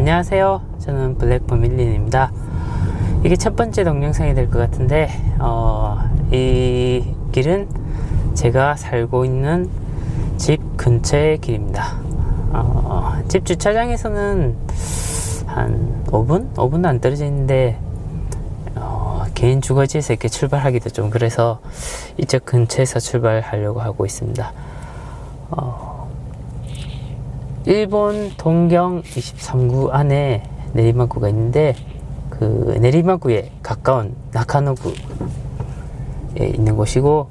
안녕하세요. 저는 블랙퍼밀린입니다. 이게 첫 번째 동영상이 될 것 같은데 이 길은 제가 살고 있는 집 근처의 길입니다. 집 주차장에서는 한 5분 안 떨어져 있는데 개인 주거지에서 이렇게 출발하기도 좀 그래서 이쪽 근처에서 출발하려고 하고 있습니다. 일본 동경 23구 안에 내리막구가 있는데 그 내리막구에 가까운 나카노구에 있는 곳이고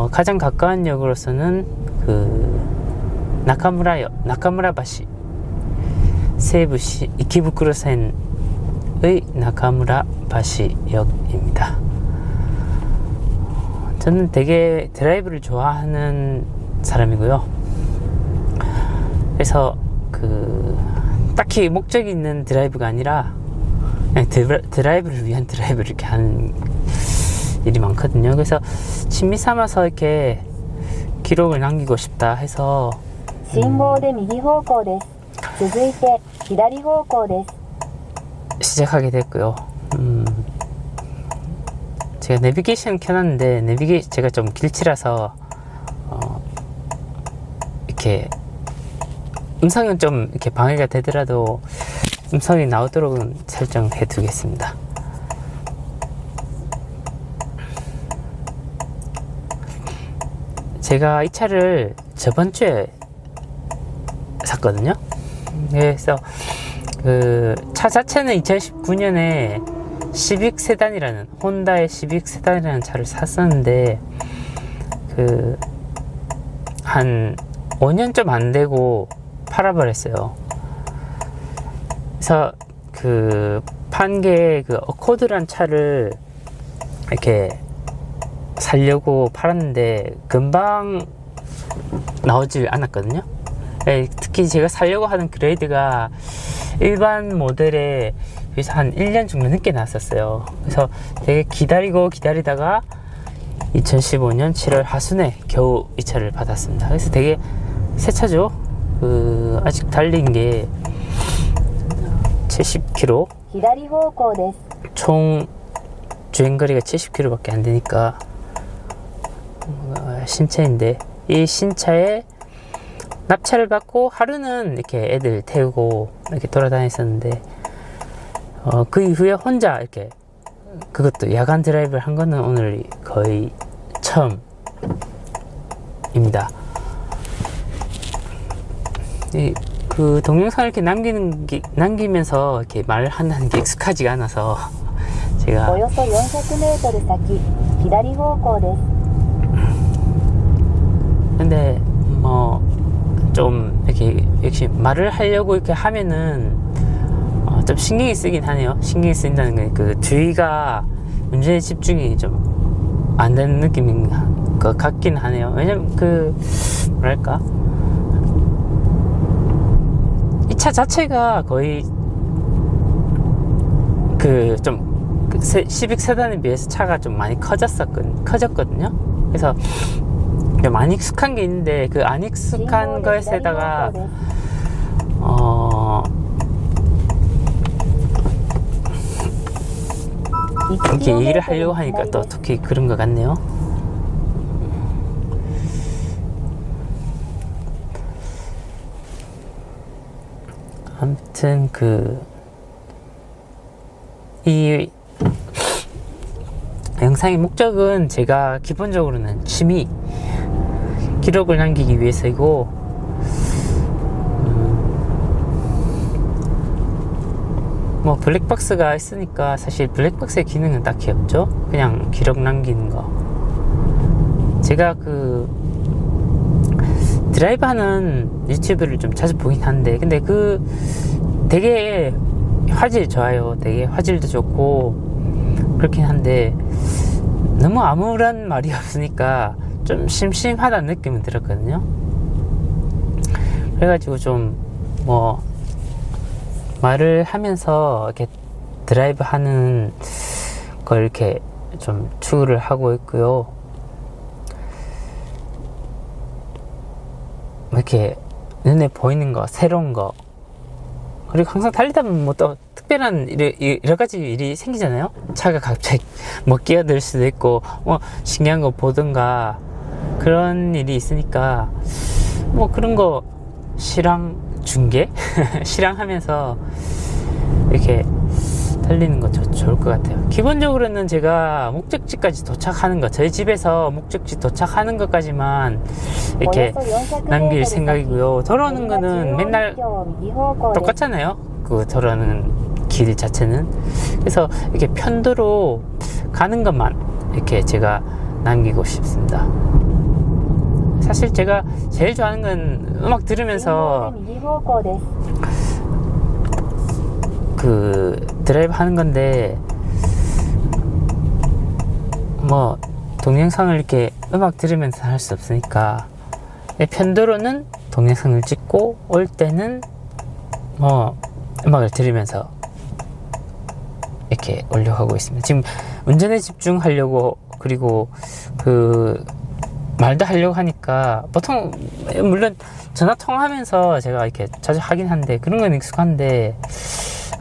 가장 가까운 역으로서는 그 나카무라바시 세부시 이키부쿠로센의 나카무라바시역입니다. 저는 되게 드라이브를 좋아하는 사람이고요. 그래서 딱히 목적이 있는 드라이브가 아니라 그냥 드라이브를 위한 드라이브를 이렇게 하는 일이 많거든요. 그래서 취미 삼아서 이렇게 기록을 남기고 싶다 해서 信号で右方向です。続いて左方向です。 시작하게 됐고요. 제가 내비게이션 켜놨는데 제가 좀 길치라서 이렇게 음성은 좀 이렇게 방해가 되더라도 음성이 나오도록 설정해 두겠습니다. 제가 이 차를 저번 주에 샀거든요. 그래서 그 차 자체는 2019년에 시빅 세단이라는 혼다의 시빅 세단이라는 차를 샀었는데 한 5년 좀 안 되고 팔아버렸어요. 그래서 판 게 어코드란 차를 이렇게 살려고 팔았는데 금방 나오질 않았거든요. 특히 제가 살려고 하는 그레이드가 일반 모델에 비해서 한 1년 정도 늦게 나왔었어요. 그래서 되게 기다리다가 2015년 7월 하순에 겨우 이 차를 받았습니다. 그래서 되게 새 차죠. 아직 달린 게 70km, 총 주행거리가 70km 밖에 안 되니까 신차인데, 이 신차에 납차를 받고 하루는 이렇게 애들 태우고 이렇게 돌아다녔었는데 그 이후에 혼자 이렇게 그것도 야간 드라이브를 한 거는 오늘 거의 처음입니다. 그 동영상을 이렇게 남기면서 이렇게 말을 한다는 게 익숙하지가 않아서 제가 およそ400m先左方向です。 근데 좀 이렇게 역시 말을 하려고 이렇게 하면은 좀 신경이 쓰긴 하네요. 신경이 쓰인다는 게 주의가 운전에 집중이 좀 안 되는 느낌인 것 같긴 하네요. 왜냐면 뭐랄까, 이 차 자체가 거의 시빅 세단에 비해서 차가 좀 많이 커졌거든요. 그래서 많이 익숙한 게 있는데 그 안 익숙한 거에다가 이렇게 얘기를 하려고 하니까 또 특히 그런 것 같네요. 아무튼 이 영상의 목적은 제가 기본적으로는 취미 기록을 남기기 위해서이고, 블랙박스가 있으니까 사실 블랙박스의 기능은 딱히 없죠. 그냥 기록 남기는 거. 제가 드라이브 하는 유튜브를 좀 자주 보긴 하는데, 근데 되게 화질 좋아요. 되게 화질도 좋고 그렇긴 한데 너무 아무런 말이 없으니까 좀 심심하다는 느낌은 들었거든요. 그래가지고 좀 말을 하면서 이렇게 드라이브 하는 걸 이렇게 좀 추구를 하고 있고요. 이렇게 눈에 보이는 거, 새로운 거, 그리고 항상 달리다 보면 뭐 또 특별한 여러 가지 일이 생기잖아요. 차가 갑자기 뭐 끼어들 수도 있고, 뭐 신기한 거 보든가 그런 일이 있으니까, 뭐 그런 거 실황 중계? 실황하면서 이렇게 달리는 거 좋을 것 같아요. 기본적으로는 제가 목적지까지 도착하는 거, 저희 집에서 목적지 도착하는 것까지만 이렇게 남길 생각이고요. 돌아오는 거는 맨날 똑같잖아요. 그 돌아오는 길 자체는. 그래서 이렇게 편도로 가는 것만 이렇게 제가 남기고 싶습니다. 사실 제가 제일 좋아하는 건 음악 들으면서 그 드라이브 하는 건데, 뭐 동영상을 이렇게 음악 들으면서 할 수 없으니까 편도로는 동영상을 찍고, 올 때는 뭐 음악을 들으면서 이렇게 올려가고 있습니다. 지금 운전에 집중하려고, 그리고 그 말도 하려고 하니까, 보통 물론 전화 통화하면서 제가 이렇게 자주 하긴 한데, 그런 건 익숙한데,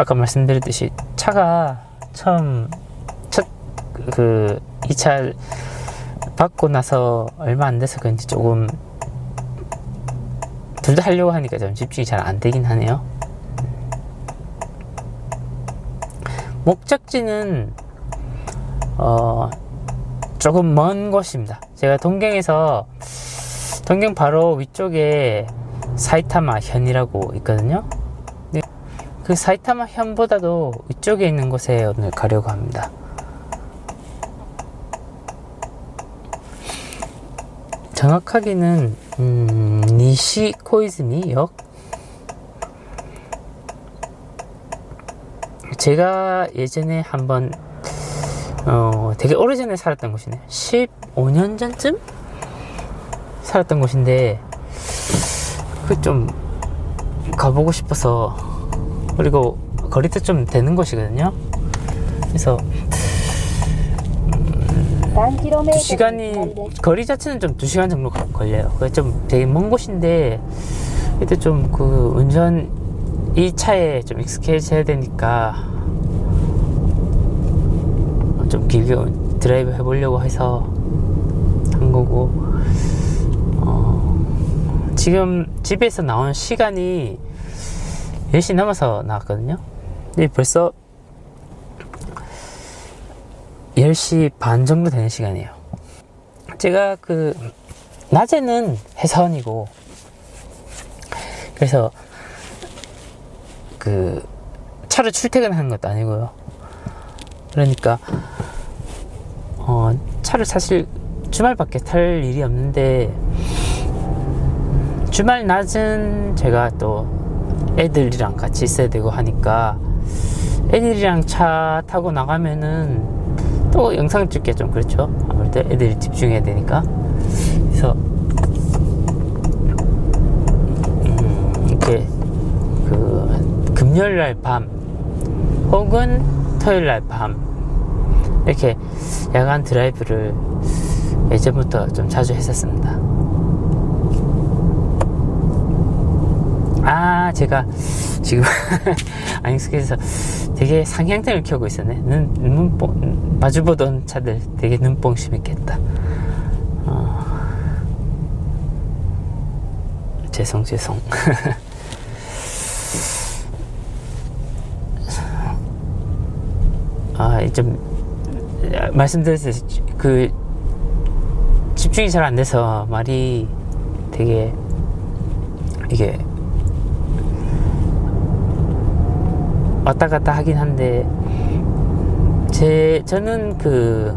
아까 말씀드렸듯이 차가 처음 이 차 받고 나서 얼마 안 돼서 그런지 조금 둘 다 하려고 하니까 좀 집중이 잘 안 되긴 하네요. 목적지는 조금 먼 곳입니다. 제가 동경 바로 위쪽에 사이타마 현이라고 있거든요. 그 사이타마 현보다도 위쪽에 있는 곳에 오늘 가려고 합니다. 정확하게는 니시 코이즈미 역. 제가 예전에 한번 되게 오래전에 살았던 곳이네요. 15년 전쯤 살았던 곳인데, 그 좀 가보고 싶어서, 그리고 거리도 좀 되는 곳이거든요. 그래서 2시간이, 거리 자체는 좀 2시간 정도 걸려요. 그게 좀 되게 먼 곳인데, 그때 좀 그 운전, 이 차에 좀 익숙해져야 되니까 좀 길게 드라이브 해보려고 해서 한 거고, 지금 집에서 나온 시간이 10시 넘어서 나왔거든요. 근데 벌써 10시 반 정도 되는 시간이에요. 제가 그 낮에는 회사원이고, 그래서 그 차로 출퇴근하는 것도 아니고요. 그러니까 차를 사실 주말밖에 탈 일이 없는데, 주말 낮은 제가 또 애들이랑 같이 있어야 되고 하니까, 애들이랑 차 타고 나가면은 또 영상 찍기 좀 그렇죠. 아무래도 애들이 집중해야 되니까. 그래서 이렇게 그 금요일날 밤 혹은 토요일날 밤 이렇게 야간 드라이브를 예전부터 좀 자주 했었습니다. 제가 지금 안 익숙해서 되게 상향등을 켜고 있었네. 마주보던 차들 되게 눈뽕 심했겠다. 죄송. 좀 말씀드렸듯이 그 집중이 잘 안 돼서 말이 되게 이게 왔다 갔다 하긴 한데, 저는 그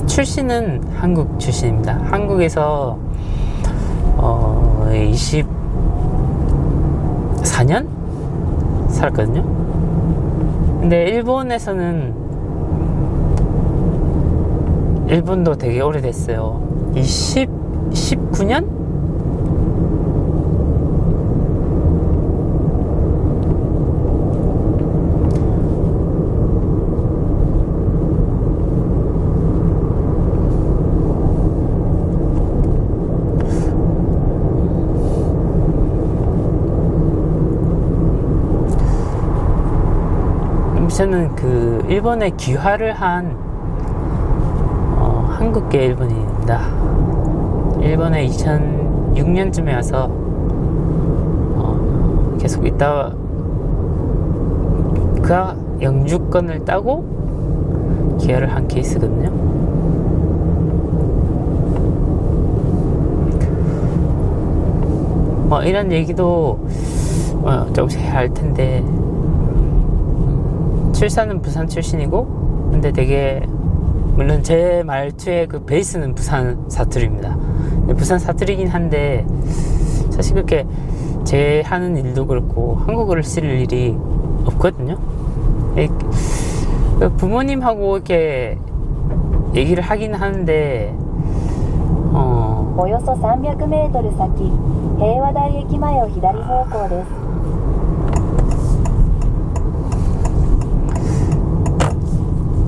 출신은 한국 출신입니다. 한국에서 24년 살았거든요. 근데 일본도 되게 오래됐어요. 19년? 저는 그 일본에 귀화를 한 한국계 일본인입니다. 일본에 2006년쯤에 와서 계속 있다가 영주권을 따고 귀화를 한 케이스거든요. 이런 얘기도 조금씩 해야 할 텐데, 출산은 부산 출신이고, 근데 되게 물론 제 말투의 그 베이스는 부산 사투리입니다. 부산 사투리긴 한데 사실 그렇게 제 하는 일도 그렇고 한국어를 쓸 일이 없거든요. 부모님하고 이렇게 얘기를 하긴 하는데 およそ300メートル先、平和台駅前を左方向です。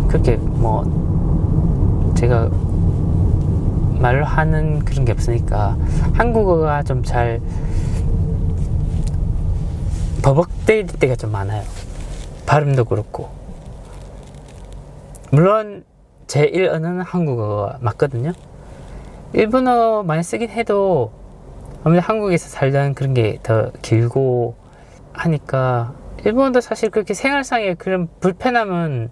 그렇게 제가 말을 하는 그런 게 없으니까 한국어가 좀 잘 버벅대일 때가 좀 많아요. 발음도 그렇고. 물론 제1 언어는 한국어가 맞거든요. 일본어 많이 쓰긴 해도 아무래도 한국에서 살던 그런 게 더 길고 하니까 일본어도 사실 그렇게 생활상의 그런 불편함은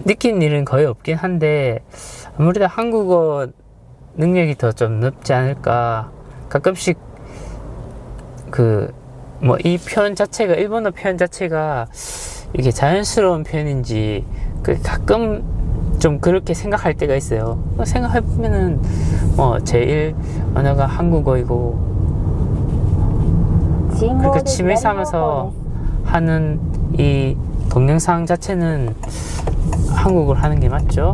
느낀 일은 거의 없긴 한데 아무래도 한국어 능력이 더 좀 높지 않을까. 가끔씩 이 표현 자체가, 일본어 표현 자체가 이게 자연스러운 표현인지 가끔 좀 그렇게 생각할 때가 있어요. 생각해보면은 제1 언어가 한국어이고 그렇게 취미 삼아서 하는 이 동영상 자체는 한국어를 하는 게 맞죠.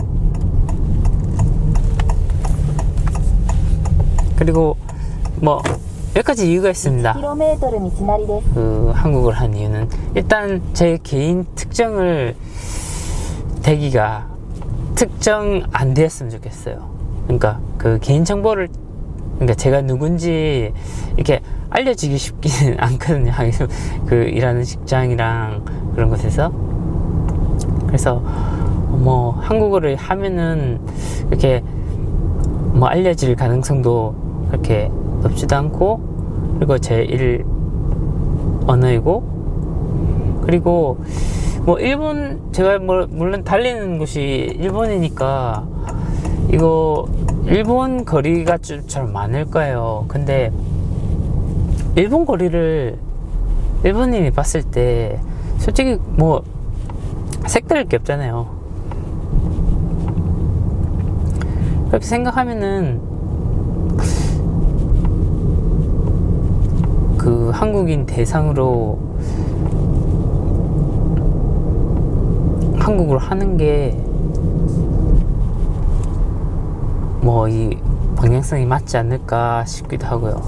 그리고 몇 가지 이유가 있습니다. 한국어를 한 이유는 일단 제 개인 특정을 대기가 특정 안 되었으면 좋겠어요. 그러니까 그 개인 정보를, 그러니까 제가 누군지 이렇게 알려지기 쉽지는 않거든요. 일하는 직장이랑 그런 곳에서. 그래서 한국어를 하면은 이렇게 알려질 가능성도 그렇게 높지도 않고, 그리고 제1 언어이고, 그리고 일본, 제가 물론 달리는 곳이 일본이니까 이거 일본 거리가 좀 잘 많을 거예요. 근데 일본 거리를 일본인이 봤을 때 솔직히 색다를 게 없잖아요. 그렇게 생각하면은 그 한국인 대상으로 한국어를 하는 게 이 방향성이 맞지 않을까 싶기도 하고요.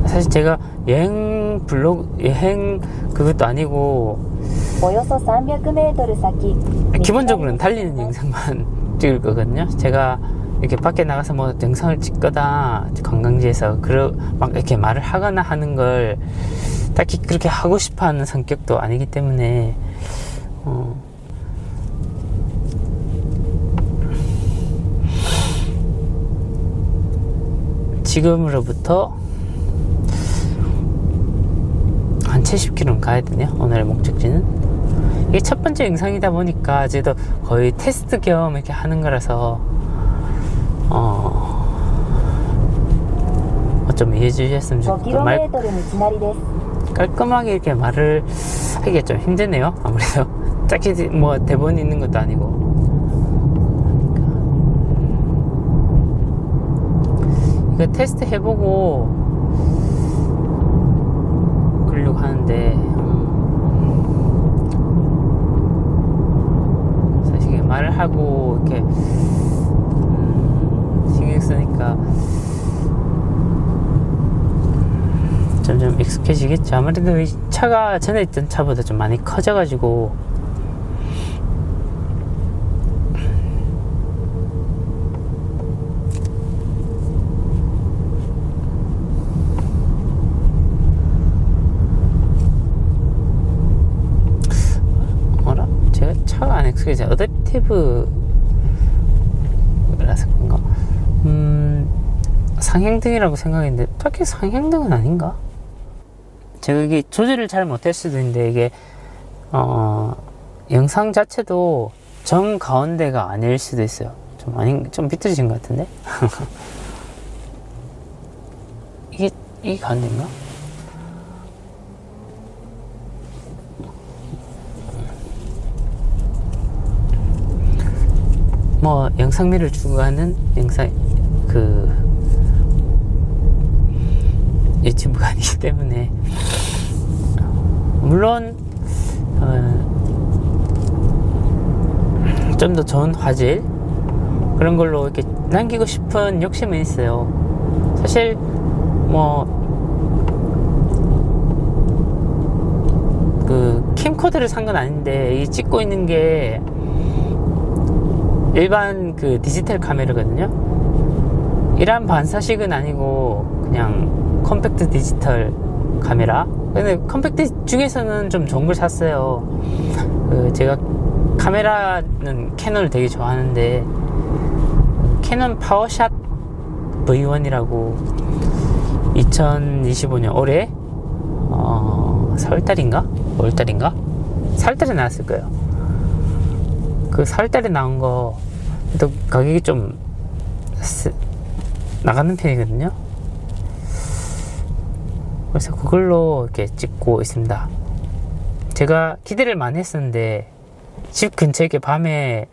사실 제가 여행 그것도 아니고 기본적으로는 달리는 영상만 찍을 거거든요. 제가 이렇게 밖에 나가서 영상을 찍거나 관광지에서 막 이렇게 말을 하거나 하는 걸 딱히 그렇게 하고 싶어 하는 성격도 아니기 때문에 지금으로부터 한 70km는 가야 되네요. 오늘의 목적지는. 이게 첫 번째 영상이다 보니까 저도 거의 테스트 겸 이렇게 하는 거라서 좀 이해해 주셨으면 좋겠고, 깔끔하게 이렇게 말을 하기가 좀 힘드네요. 아무래도 딱히 대본이 있는 것도 아니고. 이거 테스트 해보고 그러려고 하는데 사실 이게 말을 하고 이렇게 신경 쓰니까 점점 익숙해지겠죠. 아무래도 이 차가 전에 있던 차보다 좀 많이 커져가지고 안 익숙해져. 어댑티브라서 그런가? 상향등이라고 생각했는데 딱히 상향등은 아닌가? 제가 이게 조절을 잘 못할 수도 있는데 이게 영상 자체도 정 가운데가 아닐 수도 있어요. 좀 비틀어진 것 같은데? 이게 가운데인가? 뭐 영상미를 추구하는 영상 유튜브가 아니기 때문에 물론 좀 더 좋은 화질 그런 걸로 이렇게 남기고 싶은 욕심은 있어요. 사실 캠코더를 산 건 아닌데 이 찍고 있는 게 일반 디지털 카메라거든요. 이런 반사식은 아니고 그냥 컴팩트 디지털 카메라. 근데 컴팩트 중에서는 좀 좋은 걸 샀어요. 제가 카메라는 캐논을 되게 좋아하는데 캐논 파워샷 V1이라고 2025년 올해 4월달인가? 5월달인가? 4월달에 나왔을 거예요. 4월달에 나온 거 또 가격이 좀 나가는 편이거든요. 그래서 그걸로 이렇게 찍고 있습니다. 제가 기대를 많이 했었는데 집 근처에 이렇게 밤에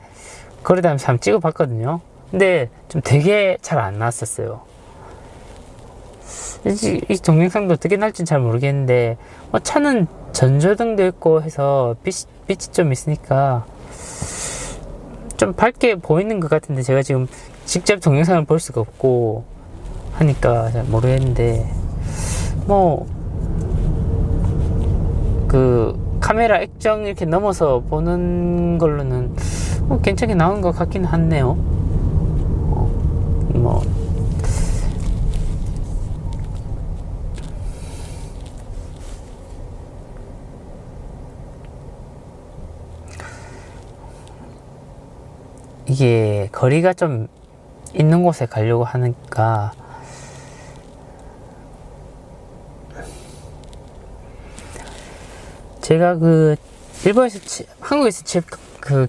걸어다니면서 한번 찍어봤거든요. 근데 좀 되게 잘 안 나왔었어요. 이 동영상도 어떻게 날지는 잘 모르겠는데 차는 전조등도 있고 해서 빛이 좀 있으니까 좀 밝게 보이는 것 같은데 제가 지금 직접 동영상을 볼 수가 없고 하니까 잘 모르겠는데 카메라 액정 이렇게 넘어서 보는 걸로는 괜찮게 나온 것 같긴 하네요. 이게 거리가 좀 있는 곳에 가려고 하니까 제가 한국에서 취업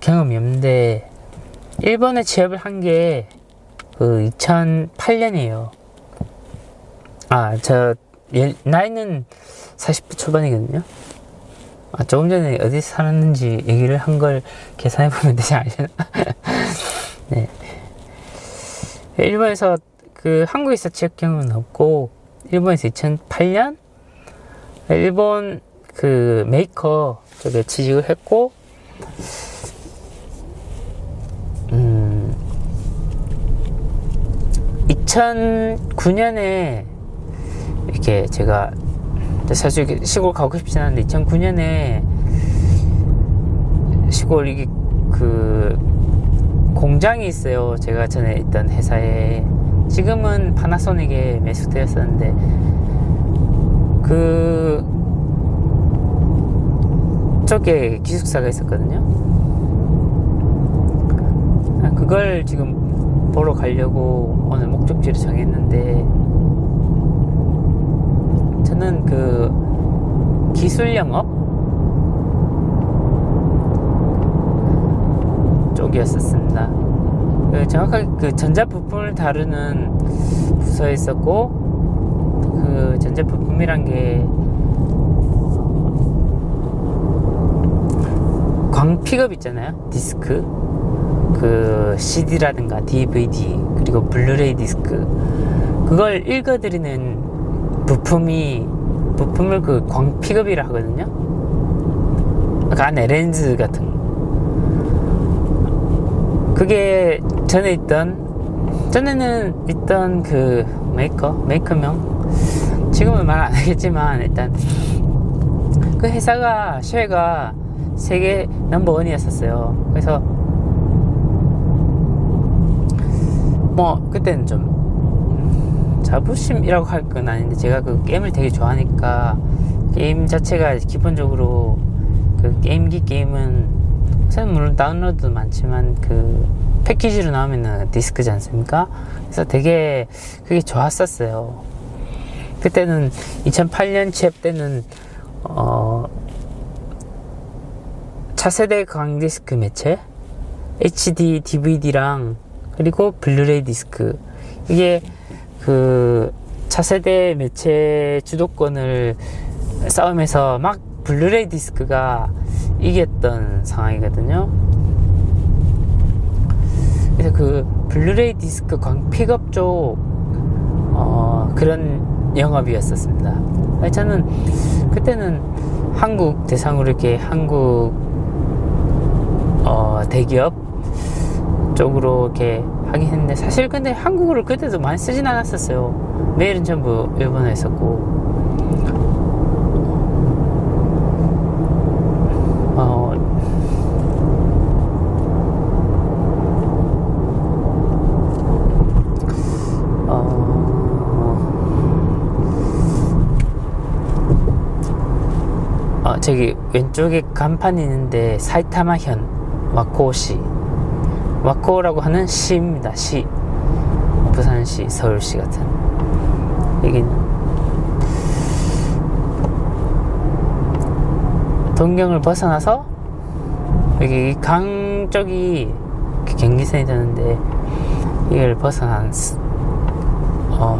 경험이 없는데 일본에 취업을 한 게 2008년이에요. 나이는 40대 초반이거든요. 조금 전에 어디서 살았는지 얘기를 한 걸 계산해보면 되지 않으려나? 네. 일본에서 한국에서 취업 경험은 없고, 일본에서 2008년, 일본 메이커 쪽에 취직을 했고, 2009년에 이렇게 제가 사실 시골 가고 싶진 않은데 2009년에 시골 이게 공장이 있어요. 제가 전에 있던 회사에 지금은 파나소닉에 매수되었었는데 쪽에 기숙사가 있었거든요. 그걸 지금 보러 가려고 오늘 목적지를 정했는데 저는 기술 영업 쪽이었었습니다. 정확하게 전자 부품을 다루는 부서에 있었고 전자 부품이란 게 광 픽업 있잖아요. 디스크 CD라든가 DVD 그리고 블루레이 디스크 그걸 읽어드리는 부품을 광 픽업이라 하거든요. 안에 렌즈 같은 그게 전에는 있던 메이커명 지금은 말 안 하겠지만 일단 회사가 쉐가 세계 넘버원이었었어요. 그래서 그때는 좀 자부심이라고 할 건 아닌데 제가 게임을 되게 좋아하니까 게임 자체가 기본적으로 게임은 저는 물론 다운로드도 많지만 그 패키지로 나오면은 디스크지 않습니까? 그래서 되게 그게 좋았었어요. 그때는 2008년 취업 때는 차세대 강디스크 매체, HD DVD랑 그리고 블루레이 디스크, 이게 그 차세대 매체 주도권을 싸움에서 막 블루레이 디스크가 이겼던 상황이거든요. 그래서 그 블루레이 디스크 픽업 쪽 그런 영업이었었습니다. 저는 그때는 한국 대상으로 이렇게 한국 대기업 쪽으로 이렇게 하긴 했는데, 사실 근데 한국어를 그때도 많이 쓰진 않았었어요. 메일은 전부 일본어에 했었고. 저기 왼쪽에 간판이 있는데 사이타마현 와코시, 와코라고 하는 시입니다. 시, 부산시, 서울시 같은. 여기는 동경을 벗어나서 여기 강 쪽이 경기선이 되는데, 이걸 벗어난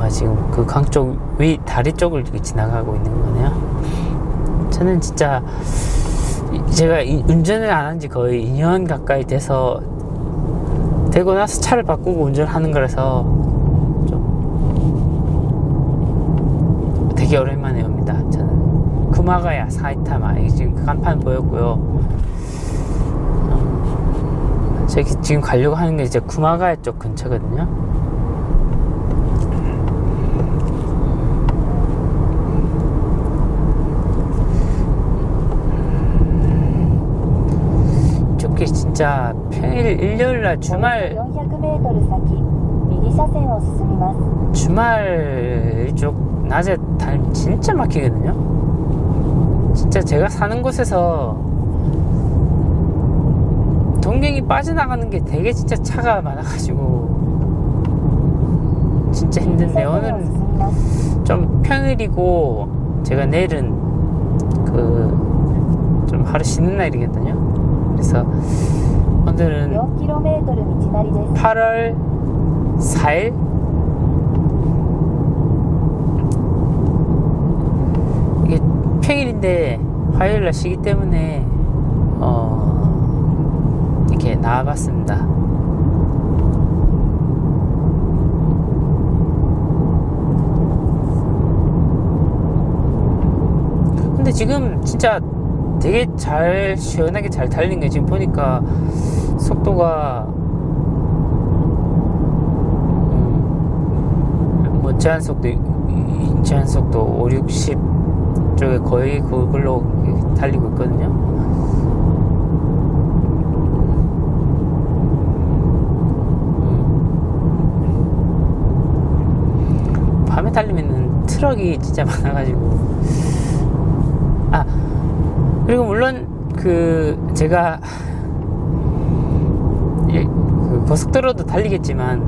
지금 그 강 쪽 위 다리 쪽을 지나가고 있는 거네요. 저는 진짜 제가 운전을 안 한 지 거의 2년 가까이 되고 나서 차를 바꾸고 운전하는 거라서 좀 되게 오랜만에 옵니다. 저는 구마가야 사이타마, 지금 간판 보였고요. 저기 지금 가려고 하는 게 이제 구마가야 쪽 근처거든요. 진짜 평일 일요일날 주말 400m 先右車線を進みます。 주말 쪽 낮에 달리면 진짜 막히거든요. 진짜 제가 사는 곳에서 동경이 빠져나가는 게 되게 진짜 차가 많아가지고 진짜 힘든데, 오늘은 좀 평일이고 제가 내일은 좀 하루 쉬는 날이거든요. 그래서 오늘은 4km 道なりです。 8월 4일 이게 평일인데 화요일날 쉬기 때문에 이렇게 나와봤습니다. 근데 지금 진짜 되게 시원하게 잘 달린 게, 지금 보니까 속도가 뭐 제한속도 5, 60 쪽에 거의 그걸로 달리고 있거든요. 밤에 달리면은 트럭이 진짜 많아가지고. 그리고 물론 제가 그 고속도로도 달리겠지만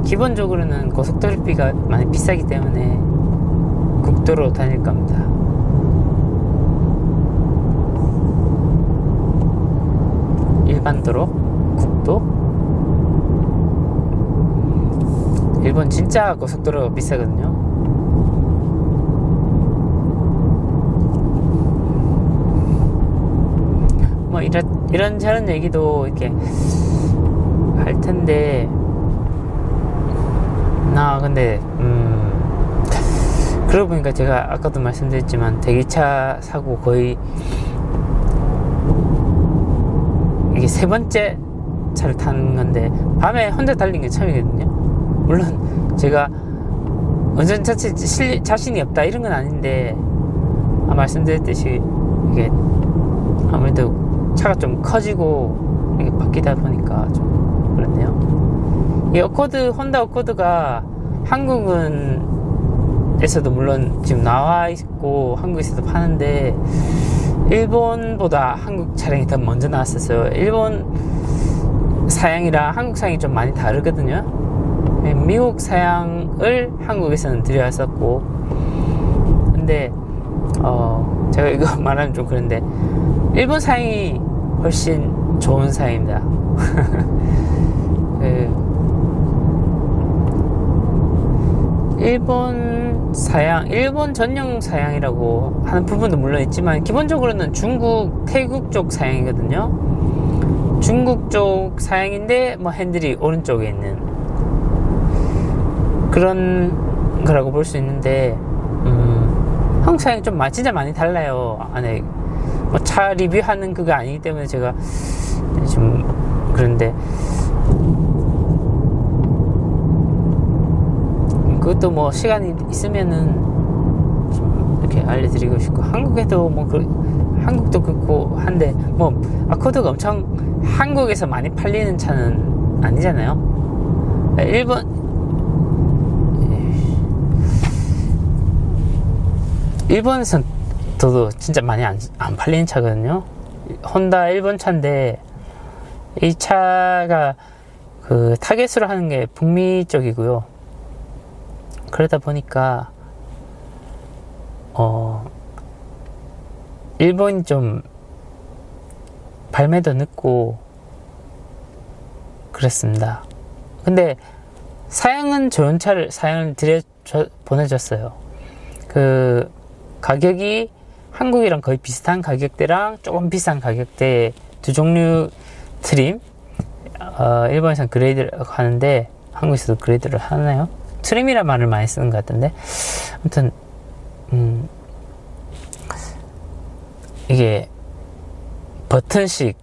기본적으로는 고속도로비가 많이 비싸기 때문에 국도로 다닐 겁니다. 일반 도로, 국도. 일본 진짜 고속도로 비싸거든요. 뭐 이런저런 얘기도 이렇게 할 텐데, 근데 그러고 보니까 제가 아까도 말씀드렸지만 대기차 사고 거의 이게 3번째 차를 타는 건데, 밤에 혼자 달린 게 처음이거든요. 물론 제가 운전 자신이 없다 이런 건 아닌데, 말씀드렸듯이 이게 아무래도 차가 좀 커지고 이게 바뀌다 보니까 좀 그렇네요. 이 혼다 어코드가 한국은 일본에서도 물론 지금 나와 있고 한국에서도 파는데 일본보다 한국 차량이 더 먼저 나왔었어요. 일본 사양이랑 한국 사양이 좀 많이 다르거든요. 미국 사양을 한국에서는 들여왔었고, 근데 제가 이거 말하면 좀 그런데 일본 사양이 훨씬 좋은 사양입니다. 일본 사양, 일본 전용 사양이라고 하는 부분도 물론 있지만 기본적으로는 중국, 태국 쪽 사양이거든요. 중국 쪽 사양인데 뭐 핸들이 오른쪽에 있는 그런 거라고 볼 수 있는데, 한국 사양이 좀 진짜 많이 달라요. 안에 뭐 차 리뷰하는 그거 아니기 때문에 제가 좀 그런데, 그것도 뭐 시간이 있으면은 좀 이렇게 알려드리고 싶고, 한국에도 뭐 한국도 그렇고 한데 뭐 아코드가 엄청 한국에서 많이 팔리는 차는 아니잖아요. 일본에선 저도 진짜 많이 안 팔리는 차거든요. 혼다 일본 차인데 이 차가 그 타겟으로 하는 게 북미 쪽이고요. 그러다 보니까 일본이 좀 발매도 늦고 그랬습니다. 근데 사양은 좋은 차를 사양을 보내줬어요. 그 가격이 한국이랑 거의 비슷한 가격대랑 조금 비싼 가격대 두 종류 트림. 일본에서는 그레이드를 하는데 한국에서도 그레이드를 하나요? 트림이란 말을 많이 쓰는 것 같은데, 아무튼 이게 버튼식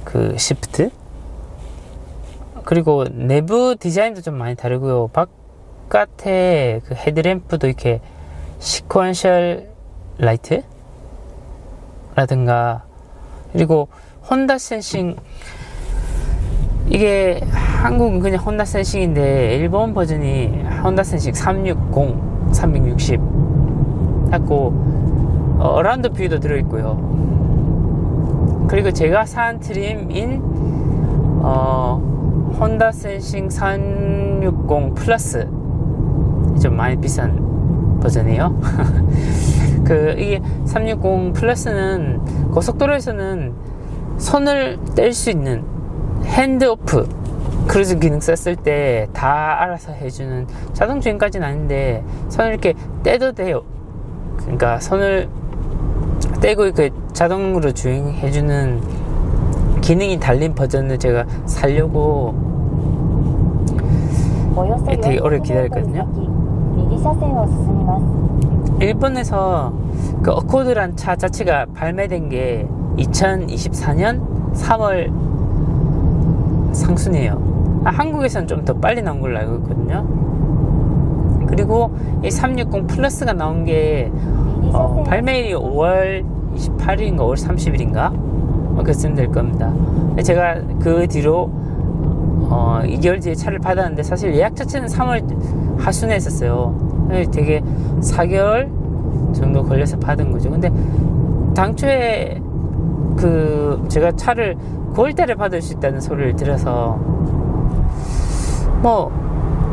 그 시프트, 그리고 내부 디자인도 좀 많이 다르고요. 바깥에 그 헤드램프도 이렇게 시퀀셜 라이트 라든가, 그리고 혼다 센싱, 이게 한국은 그냥 혼다 센싱인데 일본 버전이 혼다 센싱 360, 360 하고 어라운드 뷰도 들어있고요. 그리고 제가 산 트림인 혼다 센싱 360 플러스, 좀 많이 비싼 버전이에요. 이게 360 플러스는 고속도로에서는 손을 뗄 수 있는 핸드 오프 크루즈 기능 썼을 때 다 알아서 해주는, 자동 주행까지는 아닌데 손을 이렇게 떼도 돼요. 그러니까 손을 떼고 이렇게 자동으로 주행해주는 기능이 달린 버전을 제가 사려고 되게 오래 기다렸거든요. 일본에서 그 어코드란 차 자체가 발매된 게 2024년 3월 상순이에요. 한국에서는 좀 더 빨리 나온 걸로 알고 있거든요. 그리고 이 360 플러스가 나온 게 발매일이 5월 28일인가 5월 30일인가 그쯤 될 겁니다. 제가 그 뒤로 2개월 뒤에 차를 받았는데, 사실 예약 자체는 3월 하순에 했었어요. 되게 4개월 정도 걸려서 받은 거죠. 근데 당초에 제가 차를 9월달에 받을 수 있다는 소리를 들어서 뭐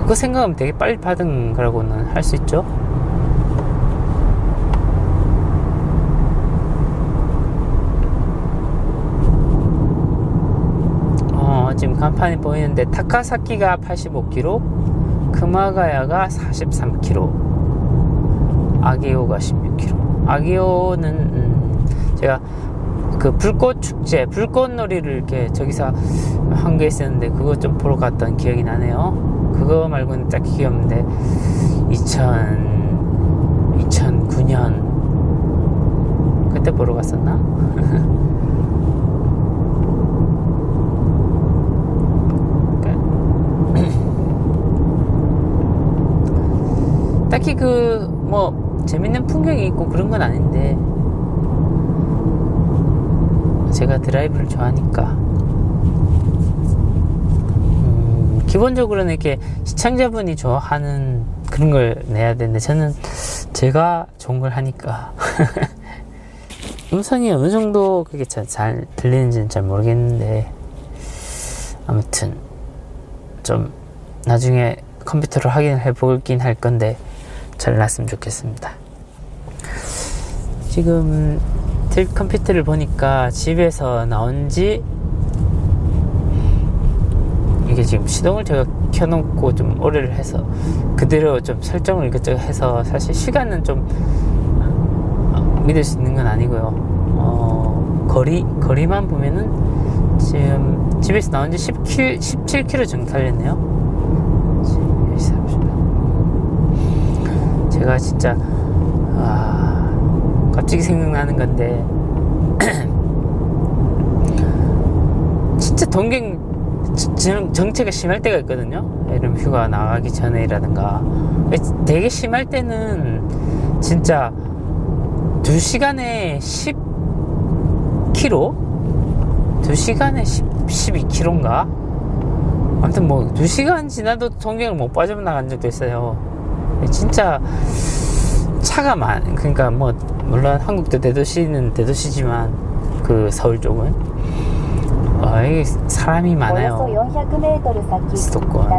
그거 생각하면 되게 빨리 받은 거라고는 할 수 있죠. 지금 간판이 보이는데 타카사키가 85km, 크마가야가 43km, 아게오가 16km. 아게오는 제가 그 불꽃 축제, 불꽃놀이를 이렇게 저기서 한 게 있었는데 그거 좀 보러 갔던 기억이 나네요. 그거 말고는 딱히 기억 없는데 2009년 그때 보러 갔었나? 딱히 뭐 재밌는 풍경이 있고 그런 건 아닌데, 제가 드라이브를 좋아하니까 기본적으로는 이렇게 시청자분이 좋아하는 그런 걸 내야 되는데 저는 제가 좋은 걸 하니까 음성이 어느 정도 그게 잘 들리는지는 잘 모르겠는데 아무튼 좀 나중에 컴퓨터로 확인해 보긴 할 건데 잘 났으면 좋겠습니다. 지금 딜 컴퓨터를 보니까 집에서 나온지 이게 지금 시동을 제가 켜놓고 좀 오래를 해서 그대로 좀 설정을 이것저것 해서 사실 시간은 좀 믿을 수 있는 건 아니고요. 거리만 보면은 지금 집에서 나온 지 17km 정도 달렸네요. 지금 여기서 봅시다. 제가 진짜 갑자기 생각나는 건데 진짜 동경 정체가 심할 때가 있거든요. 여름 휴가 나가기 전에라든가 되게 심할 때는 진짜 2시간에 10km? 2시간에 12km인가? 아무튼 뭐 2시간 지나도 동경을 못 빠져나간 적도 있어요. 진짜 차가 그러니까 뭐 물론 한국도 대도시는 대도시지만 그 서울 쪽은 여기 사람이 많아요. 수도권.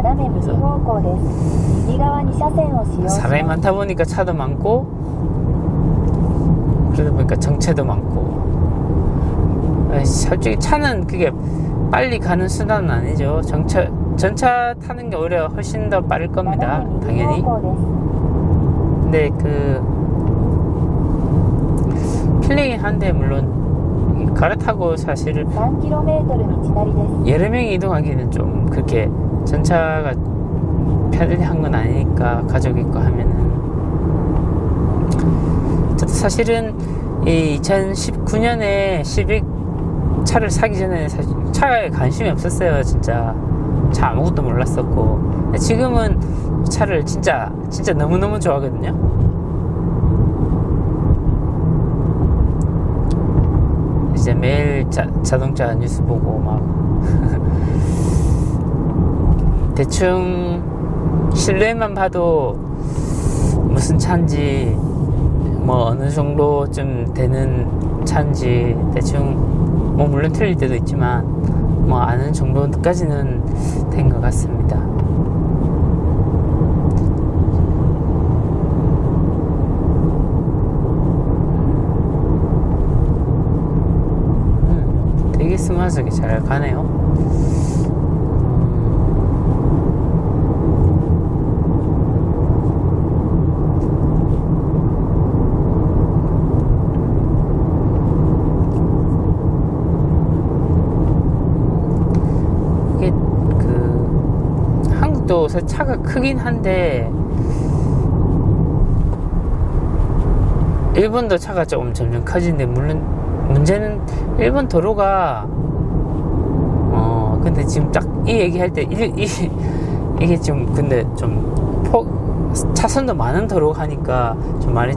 사람이 많다 보니까 차도 많고 그러다 보니까 정체도 많고 솔직히 차는 그게 빨리 가는 수단은 아니죠. 전차 타는 게 오히려 훨씬 더 빠를 겁니다. 당연히. 근데 필링이 한데 물론 갈아타고 사실 여러 명이 이동하기는 좀 그렇게 전차가 편리한 건 아니니까 가족 있고 하면은 저도 사실은 이 2019년에 시빅 차를 사기 전에 사실 차에 관심이 없었어요. 진짜 차 아무것도 몰랐었고 근데 지금은 차를 진짜 너무너무 좋아하거든요. 이제 매일 자동차 뉴스 보고 막 대충 실내만 봐도 무슨 차인지 뭐 어느 정도쯤 되는 차인지 대충 뭐 물론 틀릴 때도 있지만 뭐 아는 정도까지는 된 것 같습니다. 되게 스무스하게 잘 가네요. 이게 한국도 차가 크긴 한데 일본도 차가 조금 점점 커지는데 물론 문제는 일본 도로가 근데 지금 딱 이 얘기할 때 이게 좀 근데 좀 차선도 많은 도로 가니까 좀 말이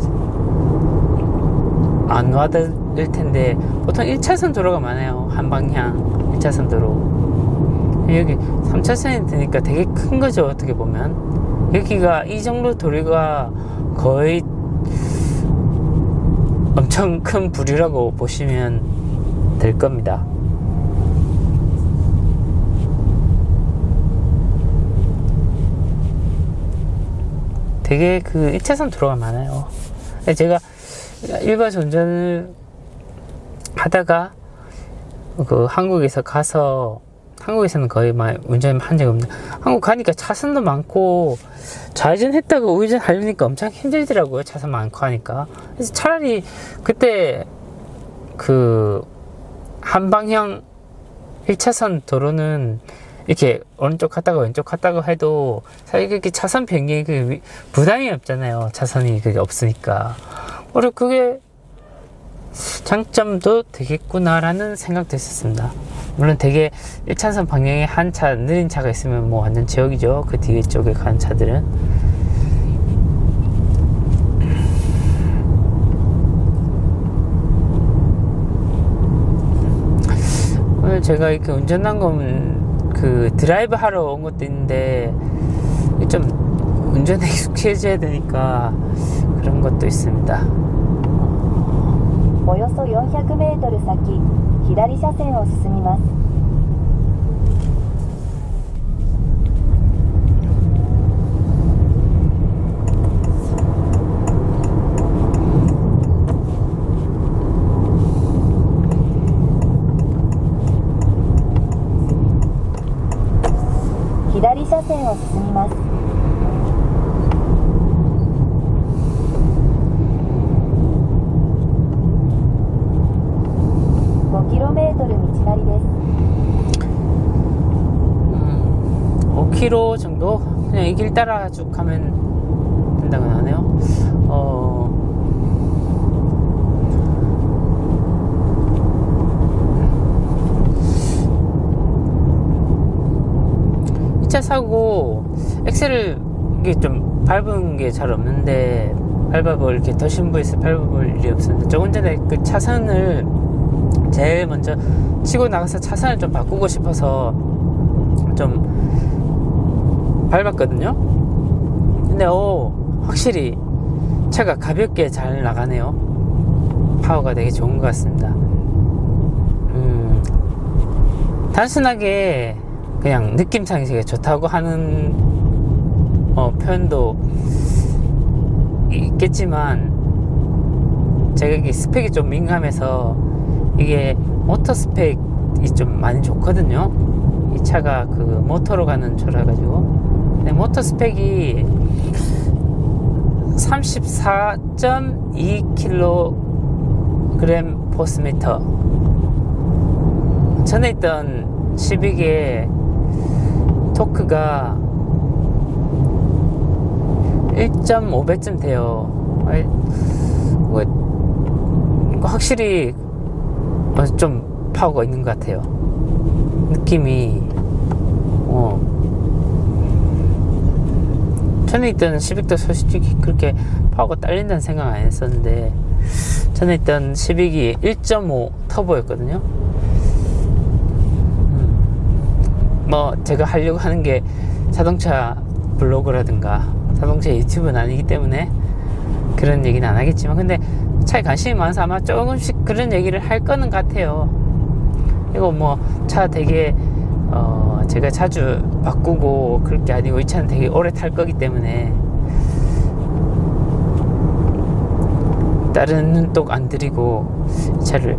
안 와닿을 텐데 보통 1차선 도로가 많아요. 한 방향 1차선 도로 여기 3차선이 되니까 되게 큰 거죠. 어떻게 보면 여기가 이 정도 도로가 거의 엄청 큰 부류라고 보시면 될 겁니다. 되게 1차선 도로가 많아요. 제가 일반 운전을 하다가 한국에서 가서 한국에서는 거의 막 운전을 한 적이 없는데 한국 가니까 차선도 많고 좌회전 했다가 우회전 하려니까 엄청 힘들더라고요. 차선 많고 하니까. 그래서 차라리 그때 한 방향 1차선 도로는 이렇게 오른쪽 갔다가 왼쪽 갔다가 해도 사실 그렇게 차선 변경이 부담이 없잖아요. 차선이 그게 없으니까. 그리고 그게 장점도 되겠구나라는 생각도 있었습니다. 물론 되게 1차선 방향에 한 차 느린 차가 있으면 뭐 완전 지옥이죠. 그 뒤쪽에 가는 차들은. 오늘 제가 이렇게 운전한 건 그 드라이브 하러 온 것도 있는데 좀 운전에 익숙해져야 되니까 그런 것도 있습니다. およそ400メートル先、左車線を進みます。左車線を進みます。5km 道なりです。 5km 정도? 그냥 이 길 따라 쭉 가면 된다고 하네요. 이 차 사고 엑셀을 이게 좀 밟은 게 잘 없는데 밟아볼 이렇게 더 신부에서 밟아볼 일이 없었는데 조금 전에 그 차선을 제일 먼저 치고 나가서 차선을 좀 바꾸고 싶어서 좀 밟았거든요. 근데 확실히 차가 가볍게 잘 나가네요. 파워가 되게 좋은 것 같습니다. 단순하게 그냥 느낌상이 되게 좋다고 하는 표현도 있겠지만 제가 이게 스펙이 좀 민감해서 이게 모터 스펙이 좀 많이 좋거든요. 이 차가 그 모터로 가는 차라 가지고 근데 모터 스펙이 34.2kg/m. 전에 있던 시빅의 토크가 1.5배쯤 돼요. 확실히 좀 파워가 있는 것 같아요. 느낌이 전에 있던 시빅도 솔직히 그렇게 파워가 딸린다는 생각 안 했었는데 전에 있던 시빅이 1.5 터보였거든요. 뭐 제가 하려고 하는 게 자동차 블로그라든가 자동차 유튜브는 아니기 때문에 그런 얘기는 안 하겠지만 근데 차에 관심이 많아서 아마 조금씩 그런 얘기를 할 거는 같아요. 이거 뭐 차 되게 제가 자주 바꾸고 그럴 게 아니고 이 차는 되게 오래 탈 거기 때문에 다른 눈독 안 들이고 이 차를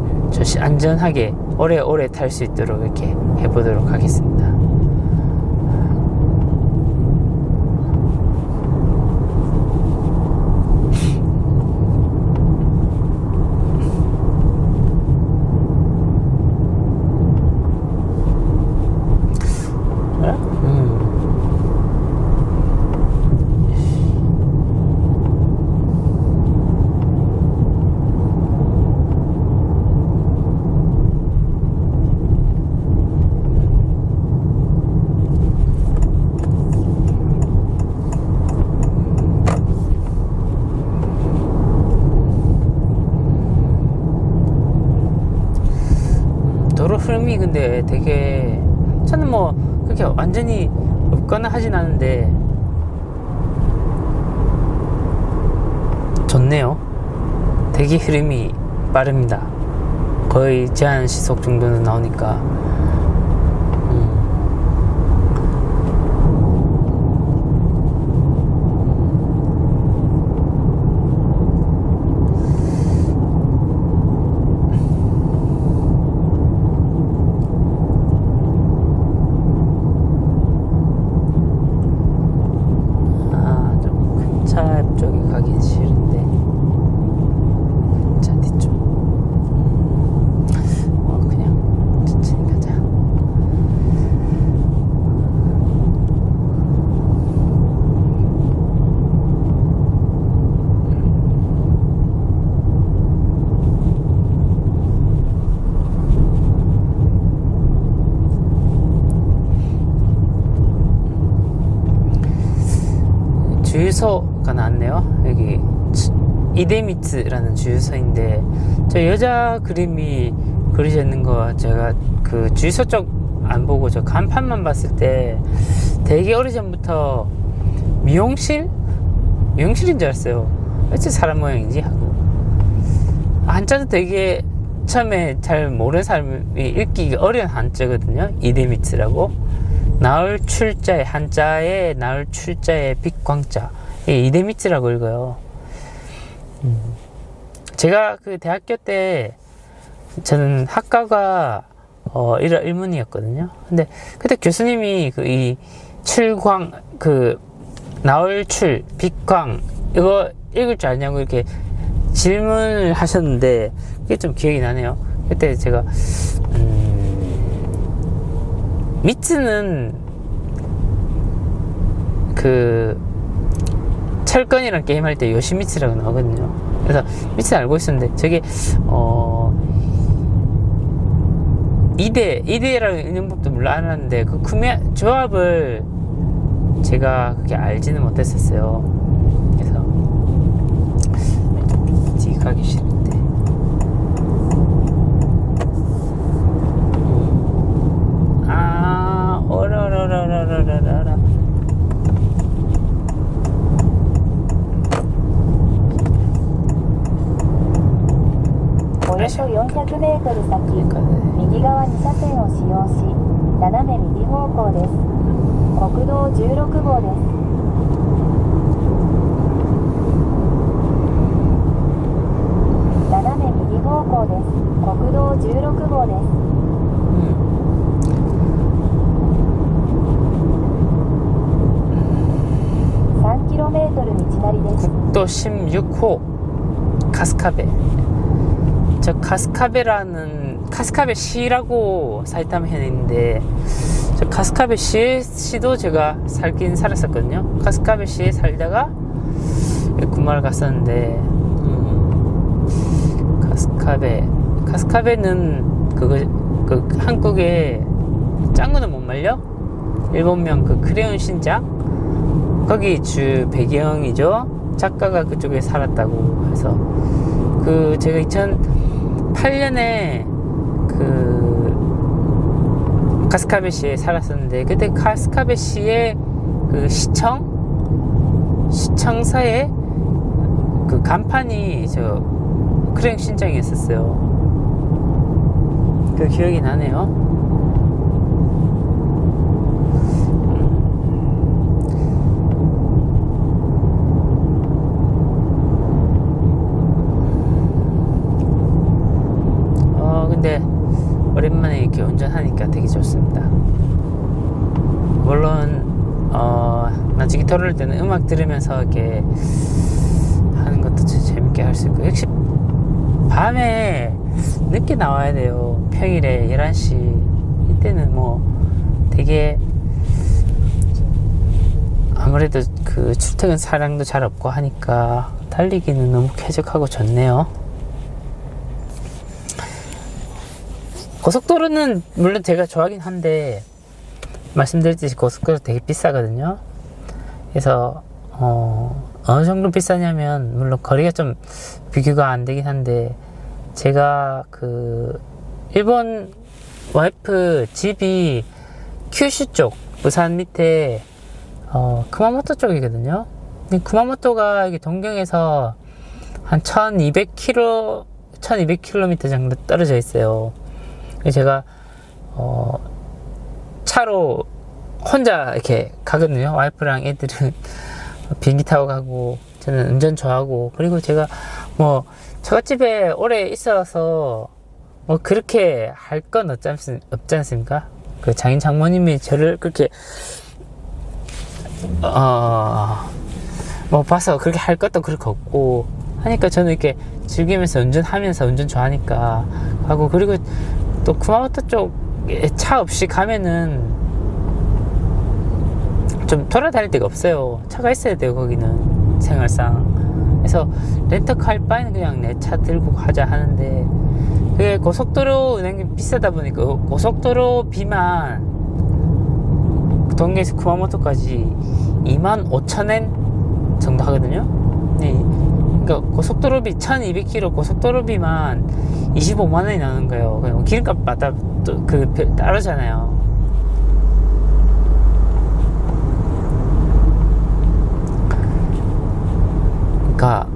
안전하게 오래 탈 수 있도록 이렇게 해보도록 하겠습니다. 도로 흐름이 근데 되게 저는 뭐 그렇게 완전히 없거나 하진 않은데 좋네요. 되게 흐름이 빠릅니다. 거의 제한 시속 정도는 나오니까 쪽에 가긴 싫은데 차 뒤쪽 그냥 천천히 가자. 주유소가 나왔네요. 여기 이데미츠라는 주유소인데 저 여자 그림이 그려져 있는 거 제가 그 주유소 쪽 안 보고 저 간판만 봤을 때 되게 오래전부터 미용실인 줄 알았어요. 어째 사람 모양이지 하고, 한자도 되게 처음에 잘 모르는 사람이 읽기 어려운 한자거든요. 이데미츠라고. 나을 출자에, 한자에 나을 출자에 빛광자, 이데미츠라고 읽어요. 제가 그 대학교 때 저는 학과가 일문이었거든요. 근데 그때 교수님이 그 이 출광, 그 나을 출 빛광 이거 읽을 줄 아냐고 이렇게 질문을 하셨는데 그게 좀 기억이 나네요. 그때 제가 미츠는 그 철권이랑 게임할 때 요시미츠라고 나오거든요. 그래서 미츠는 알고 있었는데 저게 이데라고 읽는 법도 물론 알았는데 그 구매 조합을 제가 그렇게 알지는 못했었어요. 그래서 뒤 가기 싫은데. 어라라라라라라라.およそ400メートル先、右側2車線を使用し、斜め右方向です。国道16号です。斜め右方向です。国道16号です。3km道なりです。 국도 16호 카스카베. 저 카스카베 시라고 사이타마현에 있는데, 저 카스카베 시도 제가 살긴 살았었거든요. 카스카베 시에 살다가 군마를 갔었는데, 카스카베는 그 한국에 짱구는 못 말려? 일본명 그 크레용 신작? 거기 주 배경이죠. 작가가 그쪽에 살았다고 해서 그 제가 2008년에 그 카스카베시에 살았었는데, 그때 카스카베시의 그 시청사에 그 간판이 저 크레용 신장이 있었어요. 그 기억이 나네요. 근데 오랜만에 이렇게 운전하니까 되게 좋습니다. 물론 나중에 돌아올 때는 음악 들으면서 이렇게 하는 것도 재밌게 할 수 있고, 역시 밤에 늦게 나와야 돼요. 평일에 11시 이때는 뭐 되게 아무래도 그 출퇴근 차량도 잘 없고 하니까 달리기는 너무 쾌적하고 좋네요. 고속도로는 물론 제가 좋아하긴 한데, 말씀드렸듯이 고속도로 되게 비싸거든요. 그래서 어느 정도 비싸냐면, 물론 거리가 좀 비교가 안 되긴 한데, 제가 그 일본 와이프 집이 큐슈 쪽, 부산 밑에 쿠마모토 쪽이거든요. 근데 쿠마모토가 이게 동경에서 한 1200km 정도 떨어져 있어요. 제가 차로 혼자 이렇게 가거든요. 와이프랑 애들은 비행기 타고 가고, 저는 운전 좋아하고, 그리고 제가 뭐 처갓집에 오래 있어서 뭐 그렇게 할 건 없지 않습니까? 그 장인 장모님이 저를 그렇게 뭐 봐서 그렇게 할 것도 그렇게 없고 하니까, 저는 이렇게 즐기면서 운전하면서 운전 좋아하니까 하고, 그리고 또 쿠마모토 쪽에 차 없이 가면은 좀 돌아다닐 데가 없어요. 차가 있어야 돼요, 거기는 생활상. 그래서 렌터카 할 바에는 그냥 내 차 들고 가자 하는데, 그게 고속도로 운행이 비싸다 보니까 고속도로 비만 동계에서 쿠마모토까지 25,000엔 정도 하거든요. 네. 그러니까 고속도로비 1200km 고속도로비만 25만원이 나오는 거예요. 기름값마다 또 그 따르잖아요. 그러니까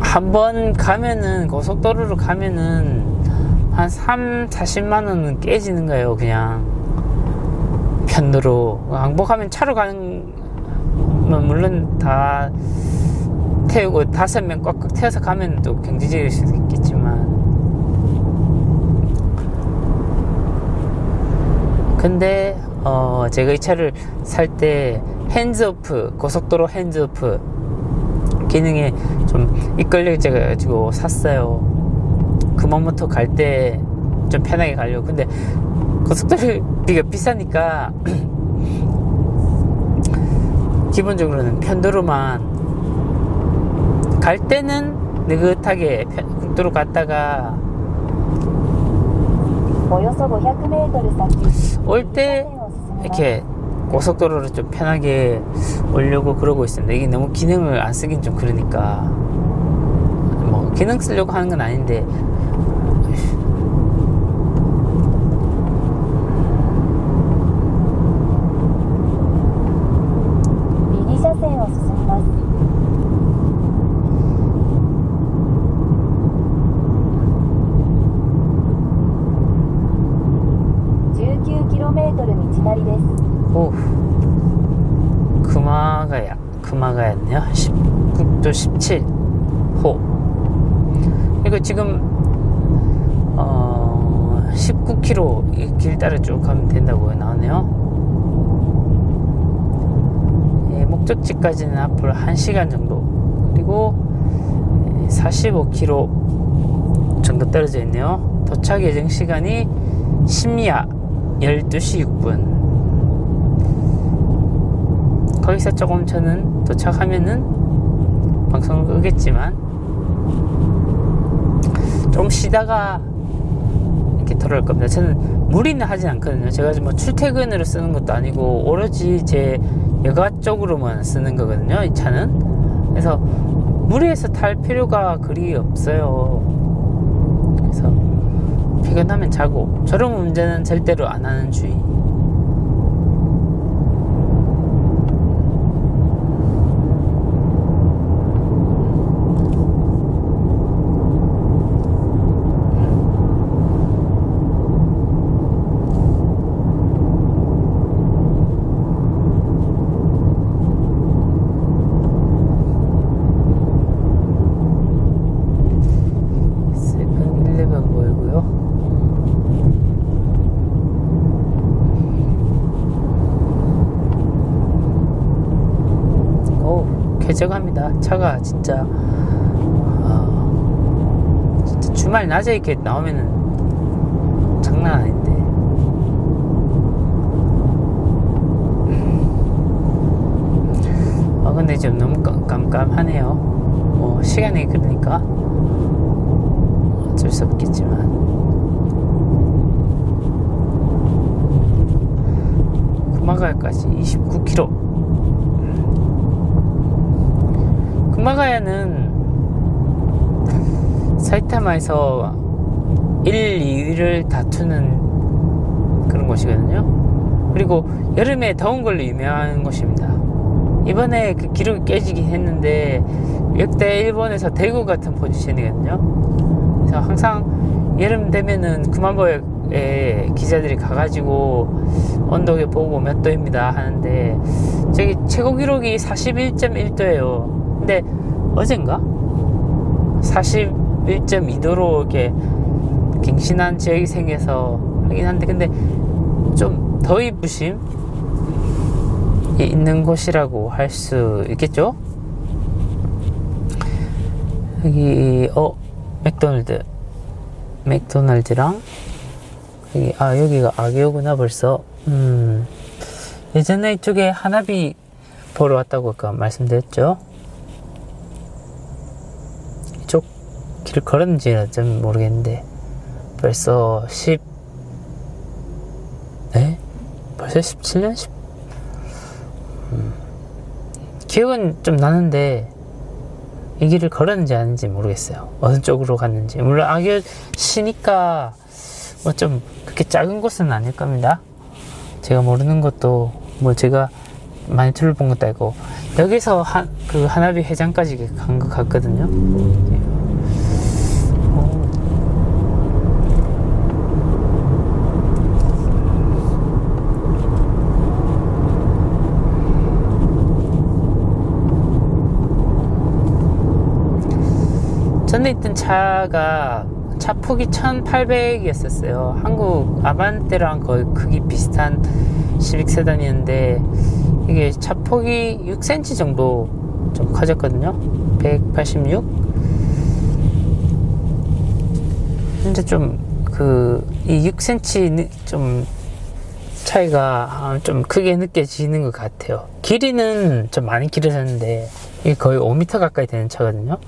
한 번 가면은 고속도로로 가면은 한 40만 원은 깨지는 거예요. 그냥 편도로 왕복하면 차로 가는 물론 다 태우고 5명 꽉꽉 태워서 가면 또 경제적일 수도 있겠지만, 근데 제가 이 차를 살 때 핸즈오프, 고속도로 핸즈오프 기능에 좀 이끌려져 가지고 샀어요. 금화모토 갈 때 좀 편하게 가려고. 근데 고속도로비가 비싸니까 기본적으로는 편도로만 갈 때는 느긋하게 국도로 갔다가 およそ500メートル先 올 때 右車線を進みます 이렇게 고속도로를 좀 편하게 오려고 그러고 있습니다. 이게 너무 기능을 안 쓰긴 좀 그러니까, 뭐 기능 쓰려고 하는 건 아닌데,右車線を進みます 19km 道なりです 오, 금화가야네요. 19도 17호. 이거 지금 19km 이 길 따라 쭉 가면 된다고 나오네요. 예, 목적지까지는 앞으로 1시간 정도, 그리고 45km 정도 떨어져 있네요. 도착 예정 시간이 심야 12시 6분. 거기서 조금 저는 도착하면은 방송을 끄겠지만 좀 쉬다가 이렇게 돌아올 겁니다. 저는 무리는 하진 않거든요. 제가 뭐 출퇴근으로 쓰는 것도 아니고 오로지 제 여가 쪽으로만 쓰는 거거든요, 이 차는. 그래서 무리해서 탈 필요가 그리 없어요. 그래서 피곤하면 자고, 저런 운전은 절대로 안 하는 주의. 세븐일레븐 보이고요. 오, 쾌적합니다. 차가 진짜 진짜 주말 낮에 이렇게 나오면은 장난 아닌데. 근데 좀 너무 깜깜하네요. 뭐 시간이 그러니까 어쩔 수 없겠지만. 금화가야까지 29km. 금화가야는 사이타마에서 1, 2위를 다투는 그런 곳이거든요. 그리고 여름에 더운 걸로 유명한 곳입니다. 이번에 그 기록이 깨지긴 했는데 역대 일본에서 대구 같은 포지션이거든요. 그래서 항상 여름 되면은 금화보에 기자들이 가가지고 온도계 보고 몇 도입니다 하는데, 저기 최고 기록이 41.1도예요. 근데 어젠가 41.2도로 이렇게 갱신한 지역이 생겨서 하긴 한데, 근데 좀 더위 부심이 있는 곳이라고 할 수 있겠죠? 여기 맥도날드랑 여기가 아기오구나 벌써. 예전에 이쪽에 하나비 보러 왔다고 아까 말씀드렸죠. 이쪽 길 걸었는지는 좀 모르겠는데 벌써 벌써 17년? 기억은 좀 나는데 이 길을 걸었는지 아닌지 모르겠어요. 어느 쪽으로 갔는지. 물론 악역시니까 뭐 좀 그렇게 작은 곳은 아닐 겁니다. 제가 모르는 것도, 뭐 제가 많이 둘러본 것도 아니고 여기서 그 하나비 회장까지 간 것 같거든요. 전에 있던 차가 차 폭이 1800이었었어요. 한국 아반떼랑 거의 크기 비슷한 시빅 세단이었는데 이게 차 폭이 6cm 정도 좀 커졌거든요. 186. 근데 좀 이 6cm 좀 차이가 좀 크게 느껴지는 것 같아요. 길이는 좀 많이 길어졌는데 이게 거의 5m 가까이 되는 차거든요.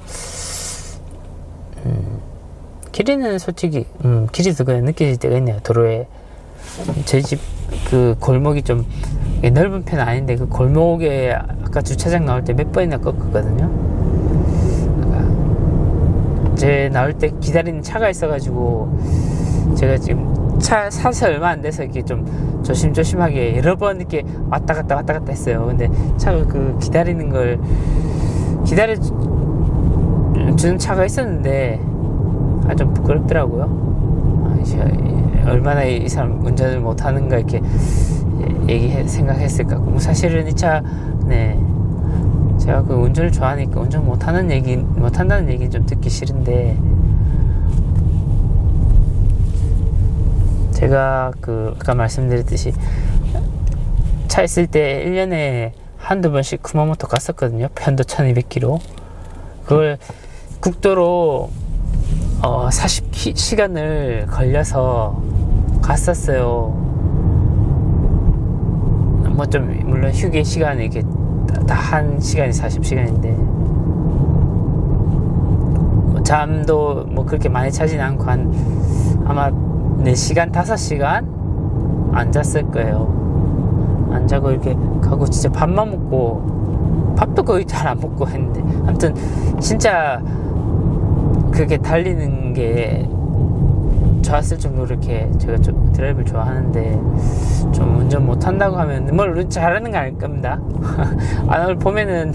길이는 솔직히 길이도 그냥 느껴질 때가 있네요. 도로에 저희 집 그 골목이 좀 넓은 편은 아닌데 그 골목에 아까 주차장 나올 때 몇 번이나 꺾었거든요. 제 나올 때 기다리는 차가 있어가지고 제가 지금 차 사서 얼마 안 돼서 이렇게 좀 조심조심하게 여러 번 이렇게 왔다 갔다 했어요. 근데 차가 그 기다리는 걸 기다려주는 차가 있었는데 좀 부끄럽더라고요. 얼마나 이 사람 운전을 못하는가 이렇게 생각했을까. 사실은 이 차, 네, 제가 그 운전을 좋아하니까 운전 못한다는 얘기는 좀 듣기 싫은데, 제가 아까 말씀드렸듯이 차 있을 때 1년에 한두 번씩 쿠마모토 갔었거든요. 편도 1200km. 그걸 국도로 40시간을 걸려서 갔었어요. 뭐 좀 물론 휴게 시간이 이렇게 다 한 시간이 40시간인데 잠도 뭐 그렇게 많이 자진 않고 아마 4시간 5시간 안 잤을 거예요. 안 자고 이렇게 가고 진짜 밥만 먹고 밥도 거의 잘 안 먹고 했는데 아무튼 진짜 그렇게 달리는 게 좋았을 정도로 이렇게 제가 좀 드라이브를 좋아하는데 좀 운전 못한다고 하면 뭘 잘하는 거 아닐 겁니다. 오늘 보면은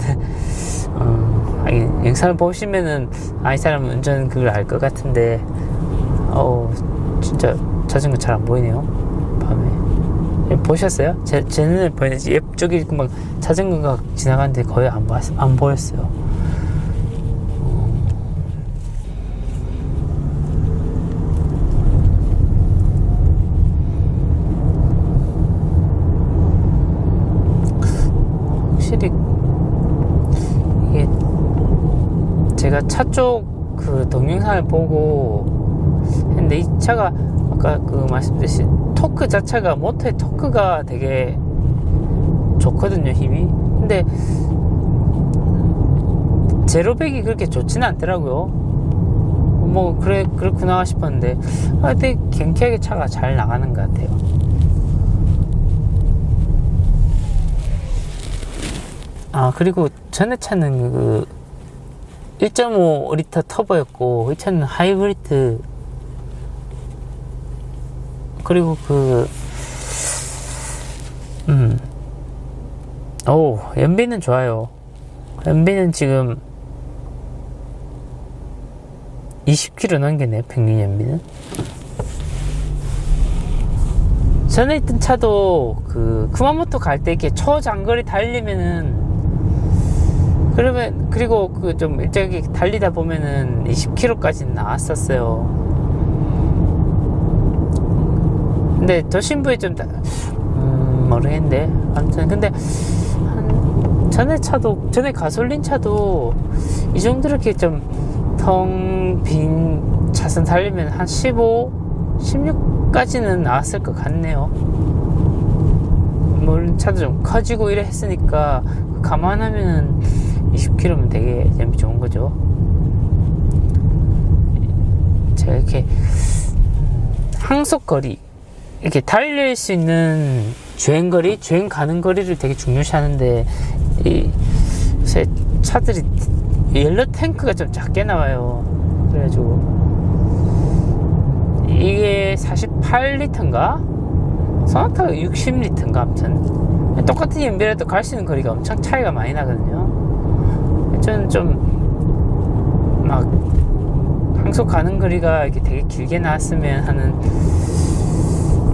영상을 보시면은 이 사람은 운전 그걸 알 것 같은데 진짜 자전거 잘 안 보이네요. 밤에 보셨어요? 제 눈에 보이는지 옆쪽에 막 자전거가 지나가는데 거의 안 보였어요. 확실히 이게 제가 차 쪽 그 동영상을 보고 했는데 이 차가 아까 말씀드렸듯이 토크 자체가 모터의 토크가 되게 좋거든요. 힘이. 근데 제로백이 그렇게 좋지는 않더라고요. 뭐 그렇구나 싶었는데 되게 경쾌하게 차가 잘 나가는 것 같아요. 그리고 전에 차는 1.5L 터보였고 이 차는 하이브리드. 그리고 연비는 좋아요. 연비는 지금 20km 넘겠네요. 평균 연비는. 전에 있던 차도 쿠마모토 갈 때 이렇게 초장거리 달리면은 그리고 좀 일정하게 달리다 보면은 20km까지 나왔었어요. 근데 도심부에 좀 모르겠는데 아무튼 근데 전에 가솔린 차도 이 정도 이렇게 좀 텅 빈 차선 달리면 한 15, 16까지는 나왔을 것 같네요. 물론 차도 좀 커지고 이래 했으니까 감안하면은 20km면 되게 연비 좋은 거죠. 제가 이렇게 항속거리 이렇게 달릴 수 있는 주행 가는 거리를 되게 중요시하는데 요새 차들이 연료 탱크가 좀 작게 나와요. 그래가지고 이게 48리터인가? 소나타가 60리터인가 아무튼 똑같은 연비라도 갈 수 있는 거리가 엄청 차이가 많이 나거든요. 저는 좀 막 항속 가는 거리가 이렇게 되게 길게 나왔으면 하는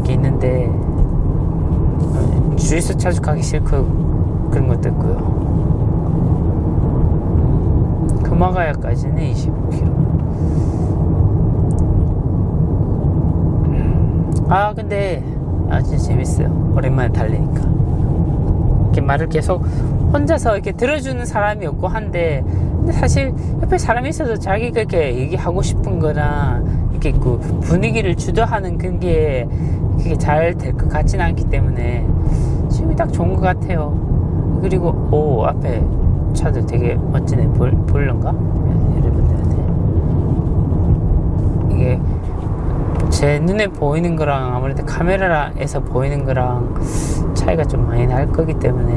게 있는데 주유소 차주가기 싫고 그런 것도 있고요. 금화가야까지는 25km. 아 근데 아주 재밌어요. 오랜만에 달리니까. 이렇게 말을 계속 혼자서 이렇게 들어주는 사람이 없고 한데, 근데 사실 옆에 사람이 있어도 자기가 이렇게 얘기하고 싶은 거나 이렇게 그 분위기를 주도하는 그게 잘 될 것 같지는 않기 때문에 지금이 딱 좋은 것 같아요. 그리고 오 앞에 차들 되게 멋지네. 보일런가? 여러분들한테 이게 제 눈에 보이는 거랑 아무래도 카메라에서 보이는 거랑 차이가 좀 많이 날 거기 때문에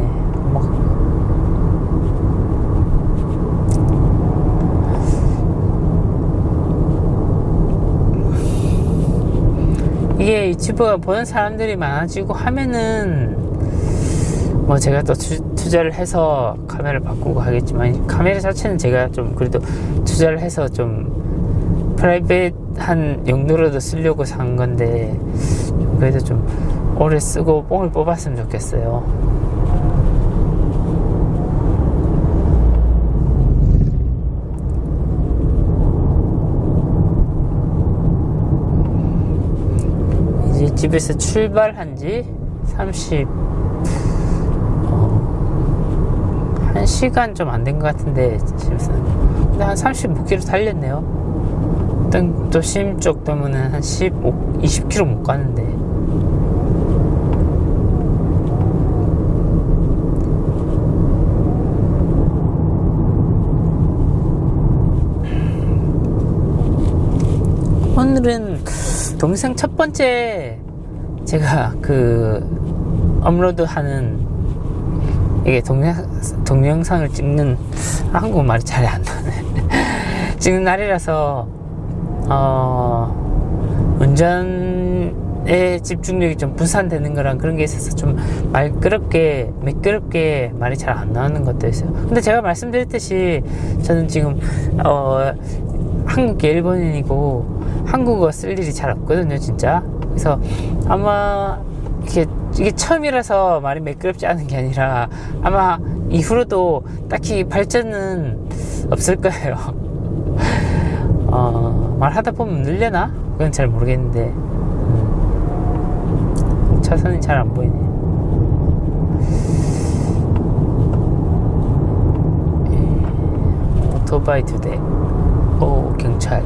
막 이게 유튜브가 보는 사람들이 많아지고 하면은 뭐 제가 또 투자를 해서 카메라를 바꾸고 하겠지만, 카메라 자체는 제가 좀 그래도 투자를 해서 좀 프라이빗한 용도로도 쓰려고 산 건데, 그래도 좀 오래 쓰고 뽕을 뽑았으면 좋겠어요. 이제 집에서 출발한 지 1시간 좀 안 된 것 같은데, 집에서 근데 한 35km 달렸네요. 도심 쪽 때문에 한 20km 못 가는데. 오늘은 동생 첫 번째 제가 그 업로드하는 이게 동영상을 찍는, 한국말이 잘 안 나네. 찍는 날이라서 운전에 집중력이 좀 분산되는 거랑 그런 게 있어서 좀 매끄럽게 말이 잘 안 나오는 것도 있어요. 근데 제가 말씀드렸듯이 저는 지금 한국계 일본인이고 한국어 쓸 일이 잘 없거든요, 진짜. 그래서 아마 이게 처음이라서 말이 매끄럽지 않은 게 아니라 아마 이후로도 딱히 발전은 없을 거예요. 말하다 보면 늘려나? 그건 잘 모르겠는데 차선이 잘 안 보이네. 오토바이 2대. 오, 경찰.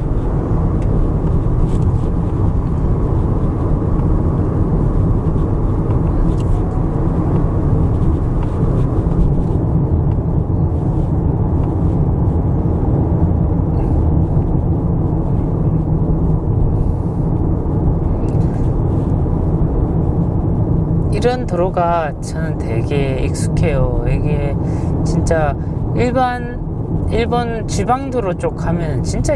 이런 도로가 저는 되게 익숙해요. 이게 진짜 일본 지방도로 쪽 가면 진짜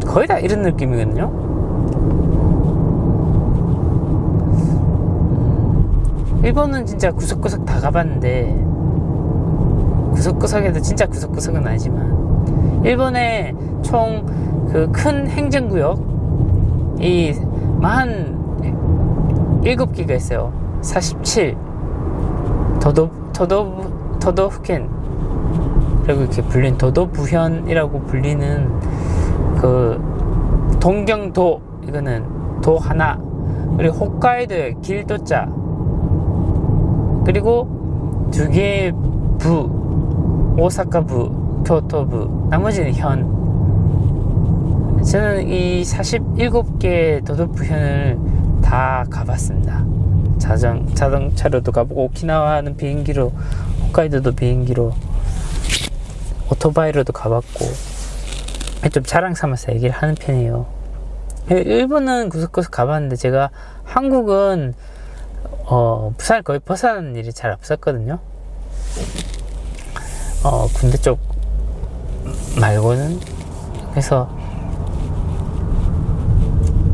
거의 다 이런 느낌이거든요. 일본은 진짜 구석구석 다 가봤는데, 구석구석에도 진짜 구석구석은 아니지만, 일본의 총 그 큰 행정구역이 47개가 있어요. 47 도도府県라고 이렇게 불린, 도도부현이라고 불리는 그 동경도, 이거는 도 하나, 그리고 홋카이도의 길도자, 그리고 2개의 부, 오사카부, 교토부, 나머지는 현. 저는 이 47개 도도부현을 다 가봤습니다. 자동차로도 가보고, 오키나와는 비행기로, 홋카이도도 비행기로, 오토바이로도 가봤고, 좀 자랑 삼아서 얘기를 하는 편이에요. 일본은 구석구석 가봤는데, 제가 한국은 부산을 거의 벗어나는 일이 잘 없었거든요. 군대 쪽 말고는. 그래서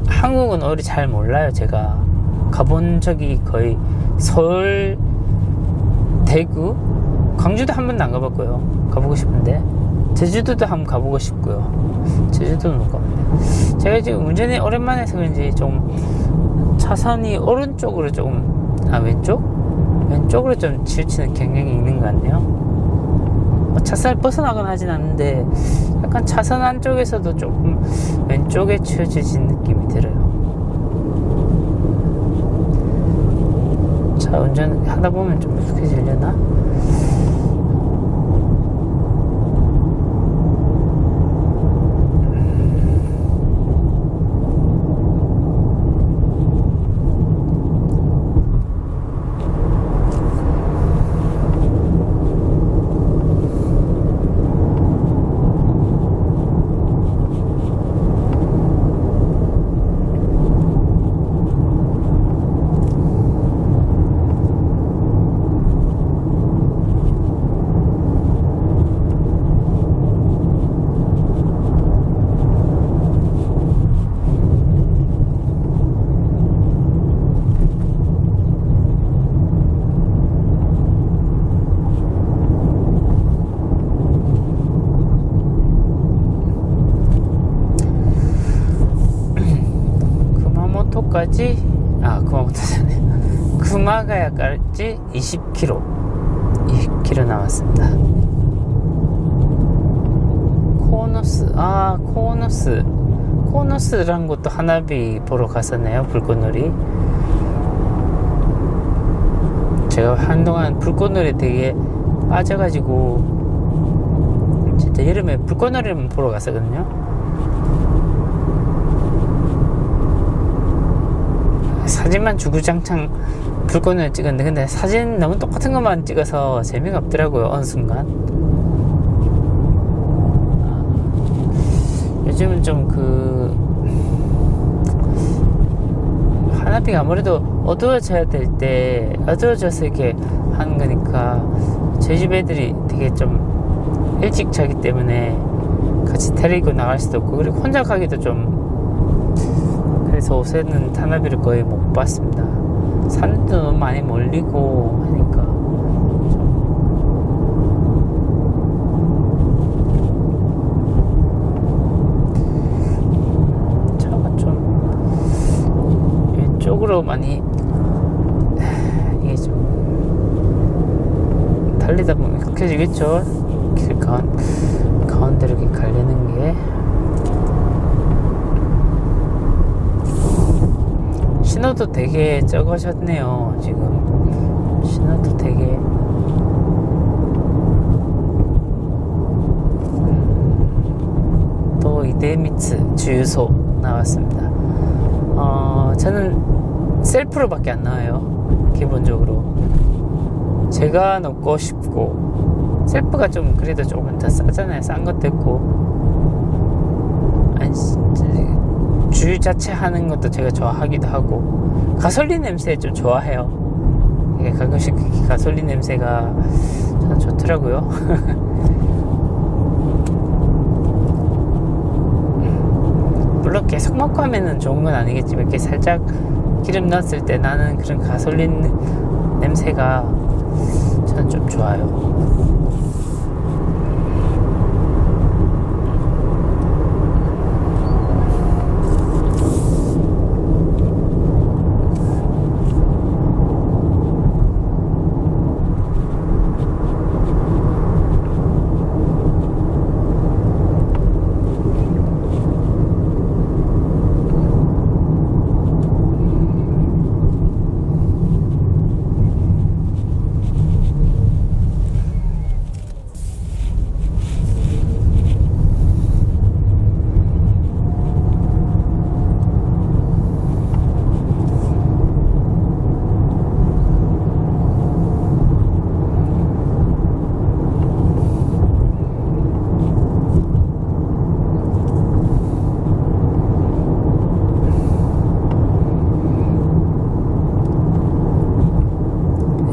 한국은 오히려 잘 몰라요. 제가 가본 적이 거의 서울 대구, 광주도 한 번도 안 가봤고요. 가보고 싶은데 제주도도 한번 가보고 싶고요. 제주도는 못 가봤네. 제가 지금 운전이 오랜만에 해서 그런지 좀 차선이 오른쪽으로 조금 왼쪽으로 좀 치우치는 경향이 있는 것 같네요. 차선을 벗어나거나 하진 않는데 약간 차선 안쪽에서도 조금 왼쪽에 치우쳐진 느낌이 들어요. 차 운전하다 보면 좀 익숙해지려나? 구마모토잖아요. 구마가야까지 20km 남았습니다. 코노스라는 곳도 하나비 보러 갔었네요. 불꽃놀이. 제가 한동안 불꽃놀이 되게 빠져가지고 진짜 여름에 불꽃놀이를 보러 갔었거든요. 사진만 주구장창 불꽃을 찍었는데 근데 사진 너무 똑같은 것만 찍어서 재미가 없더라고요. 어느 순간 요즘은 좀 하나비가 아무래도 어두워져야 될 때 어두워져서 이렇게 하는 거니까 저희 집 애들이 되게 좀 일찍 자기 때문에 같이 데리고 나갈 수도 없고 그리고 혼자 가기도 좀 그래서 요새는 하나비를 거의 못 봤습니다. 산도 너무 많이 몰리고 하니까 차가 좀 왼쪽으로 많이 이게 좀 달리다 보면 익숙해지겠죠. 길 가운데로 이렇게 가려는 게 신호도 되게 적으셨네요. 지금 신호도 되게 또 이데미츠 주유소 나왔습니다. 저는 셀프로 밖에 안 나와요. 기본적으로 제가 넣고 싶고 셀프가 좀 그래도 조금 더 싸잖아요. 싼 것도 있고 주유 자체 하는 것도 제가 좋아하기도 하고 가솔린 냄새 좀 좋아해요. 이게 가끔씩 가솔린 냄새가 저는 좋더라고요. 물론 계속 먹고 하면은 좋은 건 아니겠지만 이렇게 살짝 기름 넣었을 때 나는 그런 가솔린 냄새가 저는 좀 좋아요.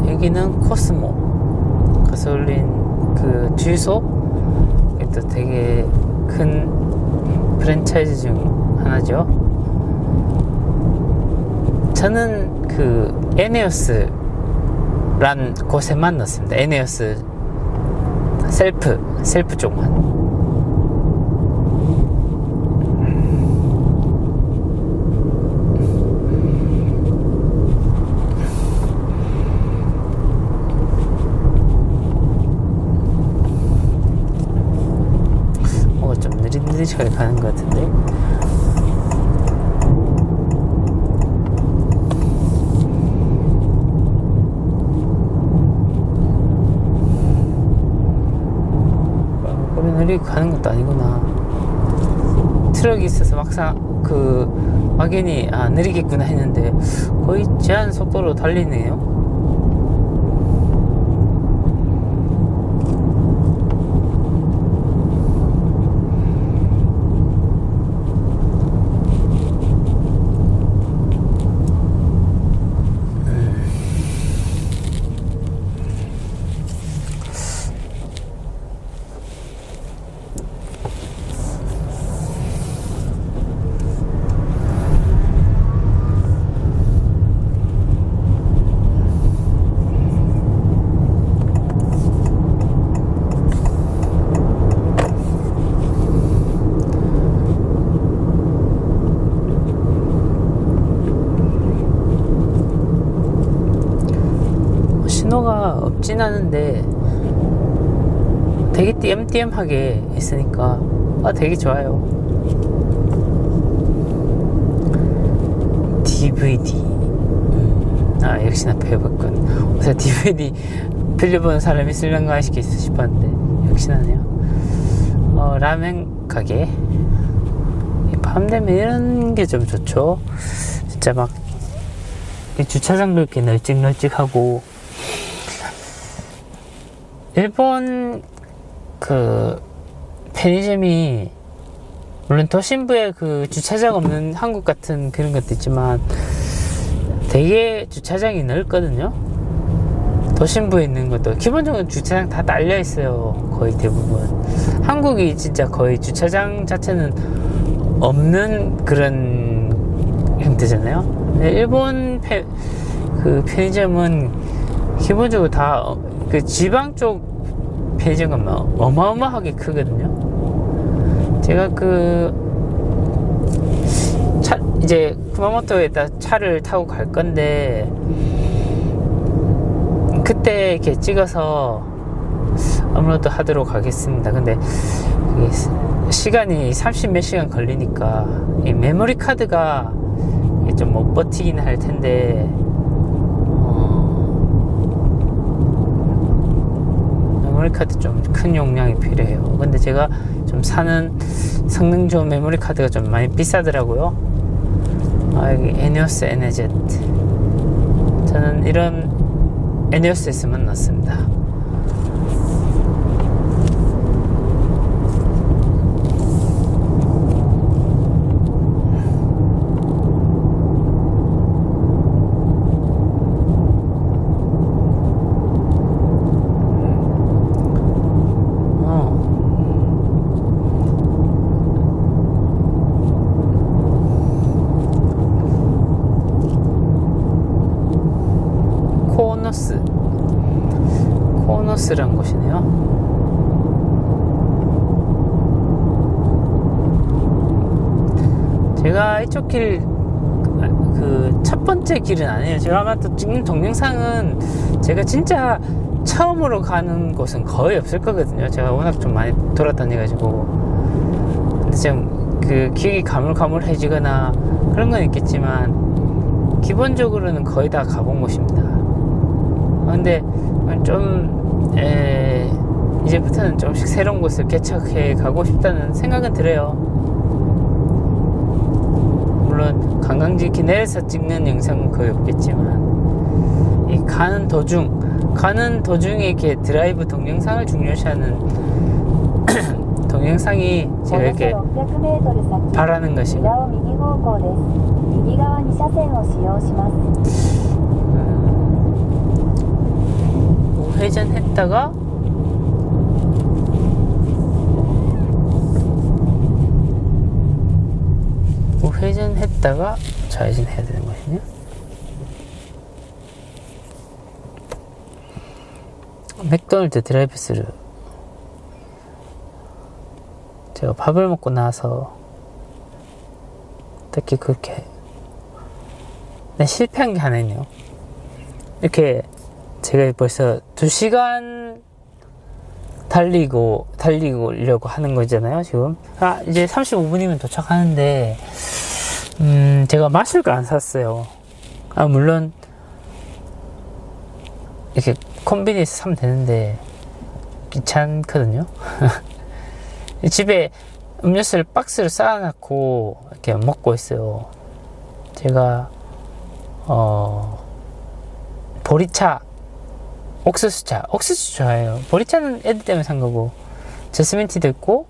여기는 코스모 가솔린 그 주유소, 또 되게 큰 프랜차이즈 중 하나죠. 저는 그 에네오스 란 곳에만 넣습니다. 에네오스 셀프 쪽만. 좀 느릿느릿하게 가는 것 같은데. 느리게 가는 것도 아니구나. 트럭이 있어서 막상 막연히 느리겠구나 했는데 거의 제한 속도로 달리네요. 신호가 없진 않은데 되게 띄엄띄엄하게 있으니까 되게 좋아요. DVD 역시나 배웠군. 그래서 DVD 빌려보는 사람이 있을런가 싶었는데 역시나네요. 라멘 가게. 밤 되면 이런 게 좀 좋죠. 진짜 막 주차장도 이렇게 널찍널찍하고. 일본 편의점이 물론 도심부에 주차장 없는 한국 같은 그런 것도 있지만 되게 주차장이 넓거든요. 도심부에 있는 것도 기본적으로 주차장 다 딸려 있어요. 거의 대부분. 한국이 진짜 거의 주차장 자체는 없는 그런 형태잖아요. 일본 편의점은 기본적으로 다 지방 쪽 편의점은 어마어마하게 크거든요. 제가 이제 쿠마모토에다 차를 타고 갈 건데 그때 이렇게 찍어서 업로드 하도록 하겠습니다. 근데 시간이 30몇 시간 걸리니까 이 메모리 카드가 좀 못 버티긴 할 텐데 메모리 카드 좀 큰 용량이 필요해요. 근데 제가 좀 사는 성능 좋은 메모리 카드가 좀 많이 비싸더라고요. 여기 에네오스 NZ. 저는 이런 에네오스에서만 넣습니다. 코노스란 곳이네요. 제가 이쪽 길 첫 번째 길은 아니에요. 제가 아마 또 찍는 동영상은 제가 진짜 처음으로 가는 곳은 거의 없을 거거든요. 제가 워낙 좀 많이 돌아다녀가지고. 근데 지금 기억이 가물가물해지거나 그런 건 있겠지만 기본적으로는 거의 다 가본 곳입니다. 근데 좀 이제부터는 조금씩 새로운 곳을 개척해 가고 싶다는 생각은 들어요. 물론 관광지 이렇게 내려서 찍는 영상은 거의 없겠지만 이 가는 도중에 이렇게 드라이브 동영상을 중요시하는 동영상이 제가 이렇게 바라는 것이고 우회전했다가 좌회전해야 되는 것이냐? 맥도날드 드라이브스루. 제가 밥을 먹고 나서 특히 그렇게 실패한 게 하나 있네요. 이렇게 제가 벌써 2시간 달리려고 하는 거잖아요, 지금. 이제 35분이면 도착하는데, 제가 마실 걸 안 샀어요. 물론, 이렇게 콤비니에서 사면 되는데, 귀찮거든요. 집에 음료수를 박스로 쌓아놓고, 이렇게 먹고 있어요. 제가, 보리차, 옥수수 좋아해요. 보리차는 애들 때문에 산 거고, 저스민티도 있고,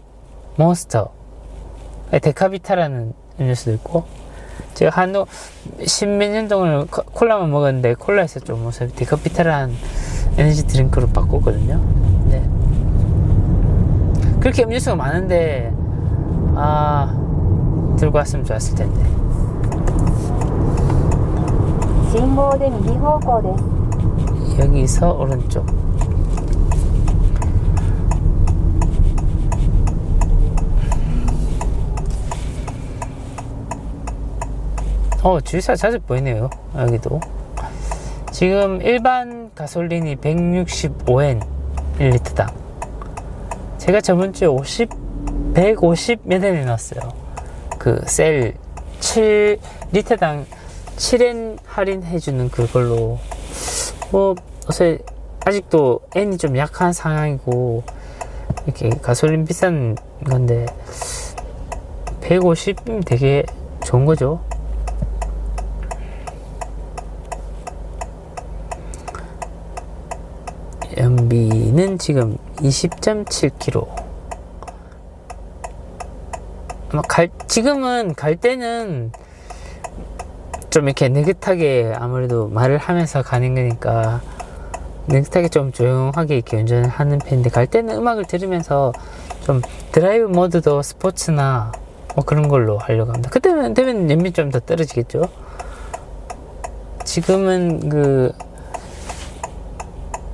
몬스터, 데카비타라는 음료수도 있고, 제가 한 10몇 년 동안 콜라만 먹었는데, 콜라에서 좀 데카비타라는 에너지 드링크로 바꿨거든요. 네. 그렇게 음료수가 많은데, 들고 왔으면 좋았을 텐데. 信号で右方向です。 여기서 오른쪽. 주유소 자주 보이네요. 여기도. 지금 일반 가솔린이 165엔 1리터당. 제가 저번주에 150 몇 엔에 넣었어요. 그 셀 7리터당 7엔 할인해주는 그걸로. 요새 아직도 N이 좀 약한 상황이고, 이렇게 가솔린 비싼 건데, 150이면 되게 좋은 거죠. 연비는 지금 20.7km. 지금은 갈 때는 좀 이렇게 느긋하게 아무래도 말을 하면서 가는 거니까 느긋하게 좀 조용하게 이렇게 운전을 하는 편인데, 갈 때는 음악을 들으면서 좀 드라이브 모드도 스포츠나 그런 걸로 하려고 합니다. 그때는 되면 연비 좀 더 떨어지겠죠. 지금은 그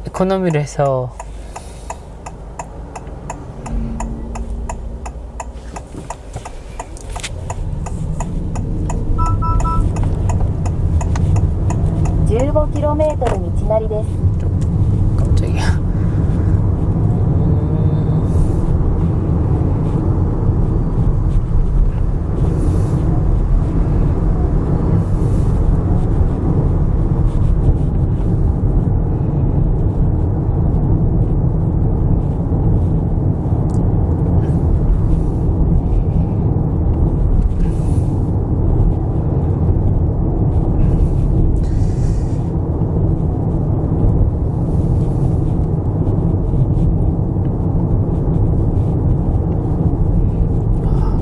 에코노미로 해서15km 道なりです。 깜짝이야.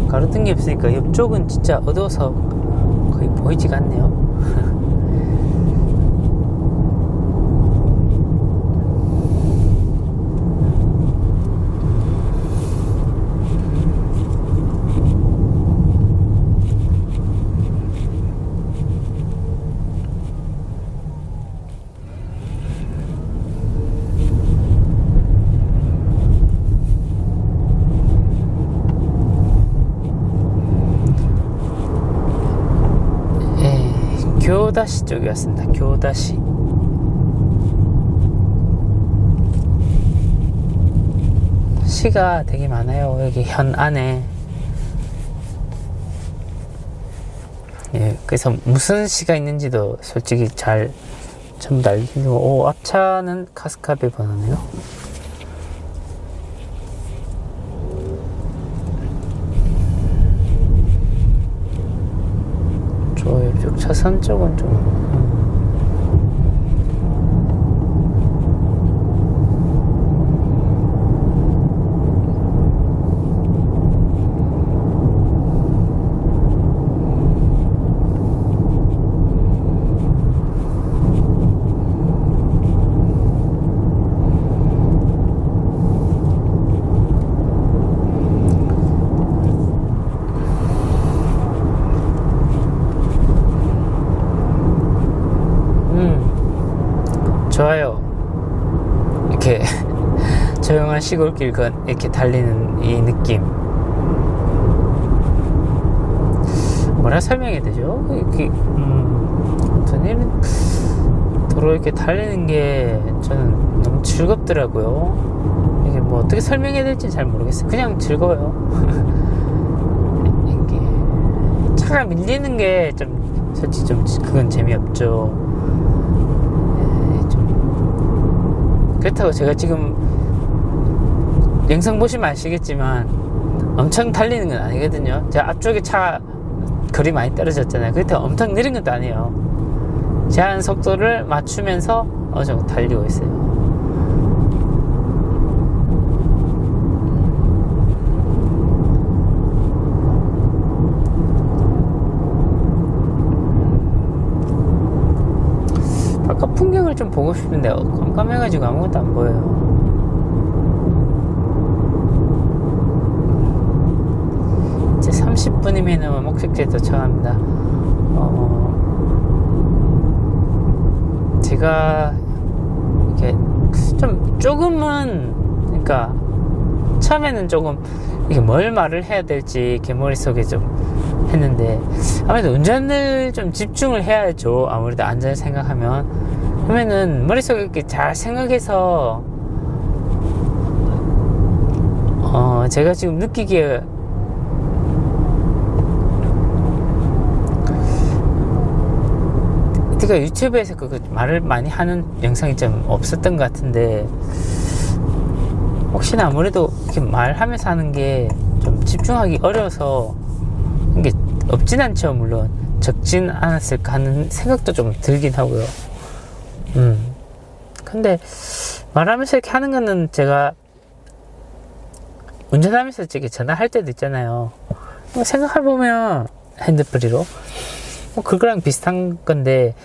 가로등이 없으니까 옆쪽은 진짜 어두워서 거의 보이지가 않네요. 교다시 쪽에 왔습니다. 교다시. 시가 되게 많아요. 여기 현 안에. 그래서 무슨 시가 있는지도 솔직히 잘 전부 다 알기 힘들고. 앞차는 카스카베 번호네요. 옆쪽 차선 쪽은 좀 좋아요. 이렇게 조용한 시골길 이렇게 달리는 이 느낌. 뭐라 설명해야 되죠? 이렇게, 아무튼 이런 도로 이렇게 달리는 게 저는 너무 즐겁더라고요. 이게 뭐 어떻게 설명해야 될지 잘 모르겠어요. 그냥 즐거워요. 이게 차가 밀리는 게 좀 솔직히 좀 그건 재미없죠. 좀 그렇다고 제가 지금 영상 보시면 아시겠지만 엄청 달리는 건 아니거든요. 제가 앞쪽에 차 거리 많이 떨어졌잖아요. 그렇다고 엄청 느린 것도 아니에요. 제한 속도를 맞추면서 어느 정도 달리고 있어요. 바깥 풍경을 좀 보고 싶은데 깜깜해가지고 아무것도 안 보여요. 이제 30분이면 목적지에 도착합니다. 제가 이렇게 좀 조금은, 그러니까 처음에는 조금 이게 뭘 말을 해야 될지 이렇게 머릿속에 좀 했는데, 아무래도 운전을 좀 집중을 해야죠. 아무래도 안전을 생각하면. 그러면은 머릿속에 이렇게 잘 생각해서 제가 지금 느끼기에 제가 유튜브에서 그 말을 많이 하는 영상이 좀 없었던 것 같은데, 혹시나 아무래도 이렇게 말하면서 하는 게 좀 집중하기 어려워서 이게 없진 않죠. 물론 적진 않았을까 하는 생각도 좀 들긴 하고요. 근데 말하면서 이렇게 하는 거는 제가 운전하면서 이렇게 전화할 때도 있잖아요. 생각해보면 핸드프리로 그거랑 비슷한 건데,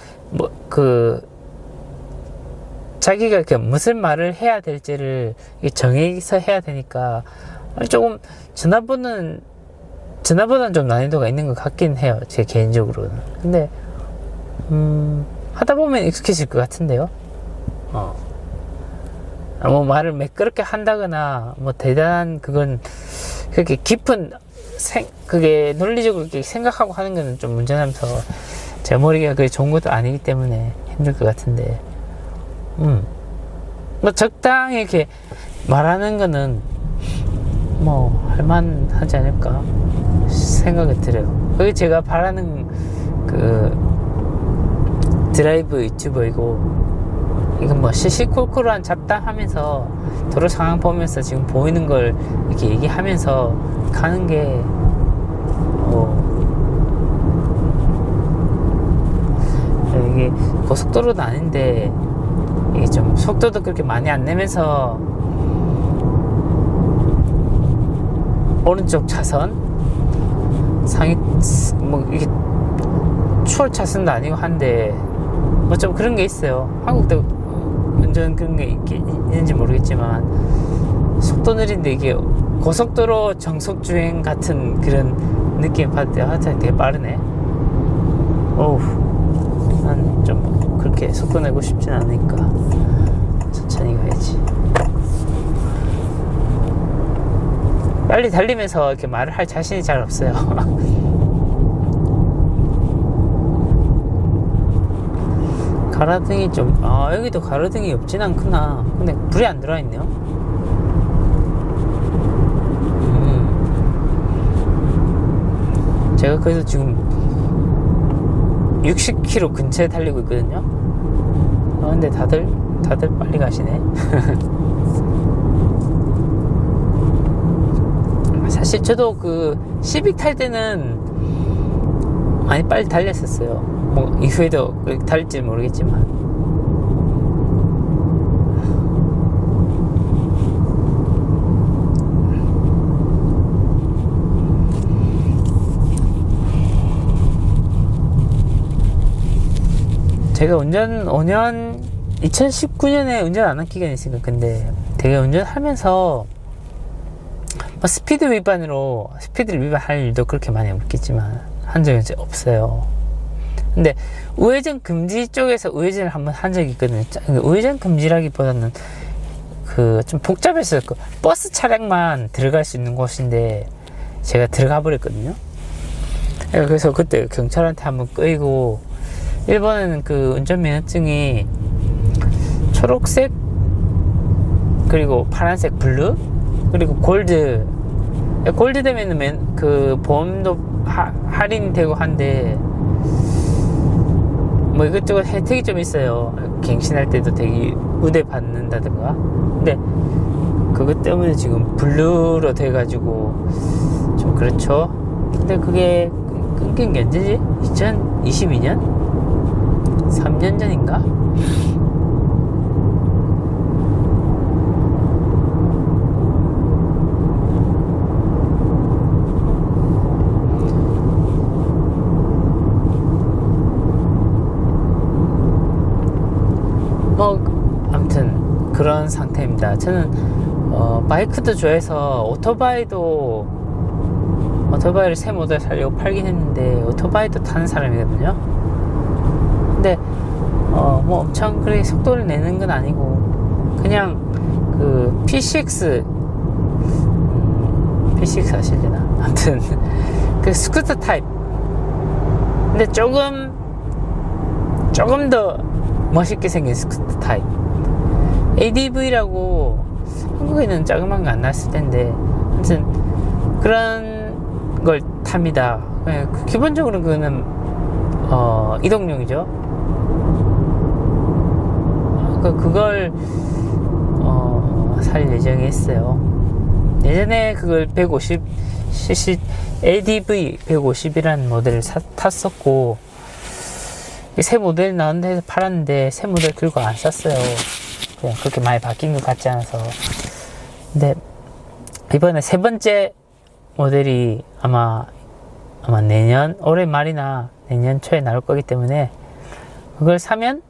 자기가 이렇게 무슨 말을 해야 될지를 정해서 해야 되니까 조금 전화보다는 좀 난이도가 있는 것 같긴 해요. 제 개인적으로는. 근데 하다 보면 익숙해질 것 같은데요. 뭐 말을 매끄럽게 한다거나 뭐 대단한 그건 그렇게 깊은 그게 논리적으로 이렇게 생각하고 하는 거는 좀 운전하면서 제 머리가 그게 좋은 것도 아니기 때문에 힘들 것 같은데, 뭐 적당히 이렇게 말하는 거는 뭐 할만하지 않을까 생각이 들어요. 그게 제가 바라는 그 드라이브 유튜버이고, 이건 뭐 시시콜콜한 잡담하면서 도로 상황 보면서 지금 보이는 걸 이렇게 얘기하면서 가는 게 이게 고속도로도 아닌데 이게 좀 속도도 그렇게 많이 안 내면서 오른쪽 차선 상위 뭐 이게 추월 차선도 아니고 한데 뭐 좀 그런 게 있어요. 한국도 운전 그런 게 있는지 모르겠지만 속도 느린데 이게 고속도로 정속주행 같은 그런 느낌 받을 때 되게 빠르네. 어우, 난 좀 그렇게 속도 내고 싶진 않으니까 천천히 가야지. 빨리 달리면서 이렇게 말을 할 자신이 잘 없어요. 가로등이 좀, 여기도 가로등이 없진 않구나. 근데 불이 안 들어와 있네요. 제가 그래서 지금 60km 근처에 달리고 있거든요. 근데 다들 빨리 가시네. 사실 저도 그 시빅 탈 때는 많이 빨리 달렸었어요. 뭐 이후에도 달릴지 모르겠지만. 제가 운전 5년 2019년에 운전 안 한 기간이 있으니까. 근데 되게 운전하면서 뭐 스피드를 위반할 일도 그렇게 많이 없겠지만 한 적은 이제 없어요. 근데 우회전 금지 쪽에서 우회전을 한번 한 적이 있거든요. 우회전 금지라기보다는 그 좀 복잡했어요. 그 버스 차량만 들어갈 수 있는 곳인데 제가 들어가 버렸거든요. 그래서 그때 경찰한테 한번 끄이고, 일본에는 그 운전면허증이 초록색, 그리고 파란색, 블루, 그리고 골드 되면은 그 보험도 할인되고 한데, 뭐 이것저것 혜택이 좀 있어요. 갱신할 때도 되게 우대 받는다든가. 근데 그것 때문에 지금 블루로 돼가지고 좀 그렇죠. 근데 그게 끊긴 게 언제지? 2022년? 3년 전인가? 뭐 아무튼 그런 상태입니다. 저는 바이크도 좋아해서 오토바이를 새 모델 사려고 팔긴 했는데, 오토바이도 타는 사람이거든요. 근데 뭐 엄청 그렇게 속도를 내는 건 아니고, 그냥 그 P6 아실려나? 아무튼 그 스쿠터 타입. 근데 조금 더 멋있게 생긴 스쿠터 타입. ADV라고 한국에는 자그만 거 안 나왔을 텐데, 아무튼 그런 걸 탑니다. 기본적으로 그거는 이동용이죠. 그걸 살 예정이 있어요. 예전에 그걸 150cc ADV 150이라는 모델을 탔었고, 새 모델 나온다 해서 팔았는데 새 모델 그리고 안 샀어요. 그냥 그렇게 많이 바뀐 것 같지 않아서. 근데 이번에 세 번째 모델이 아마 내년 올해 말이나 내년 초에 나올 거기 때문에, 그걸 사면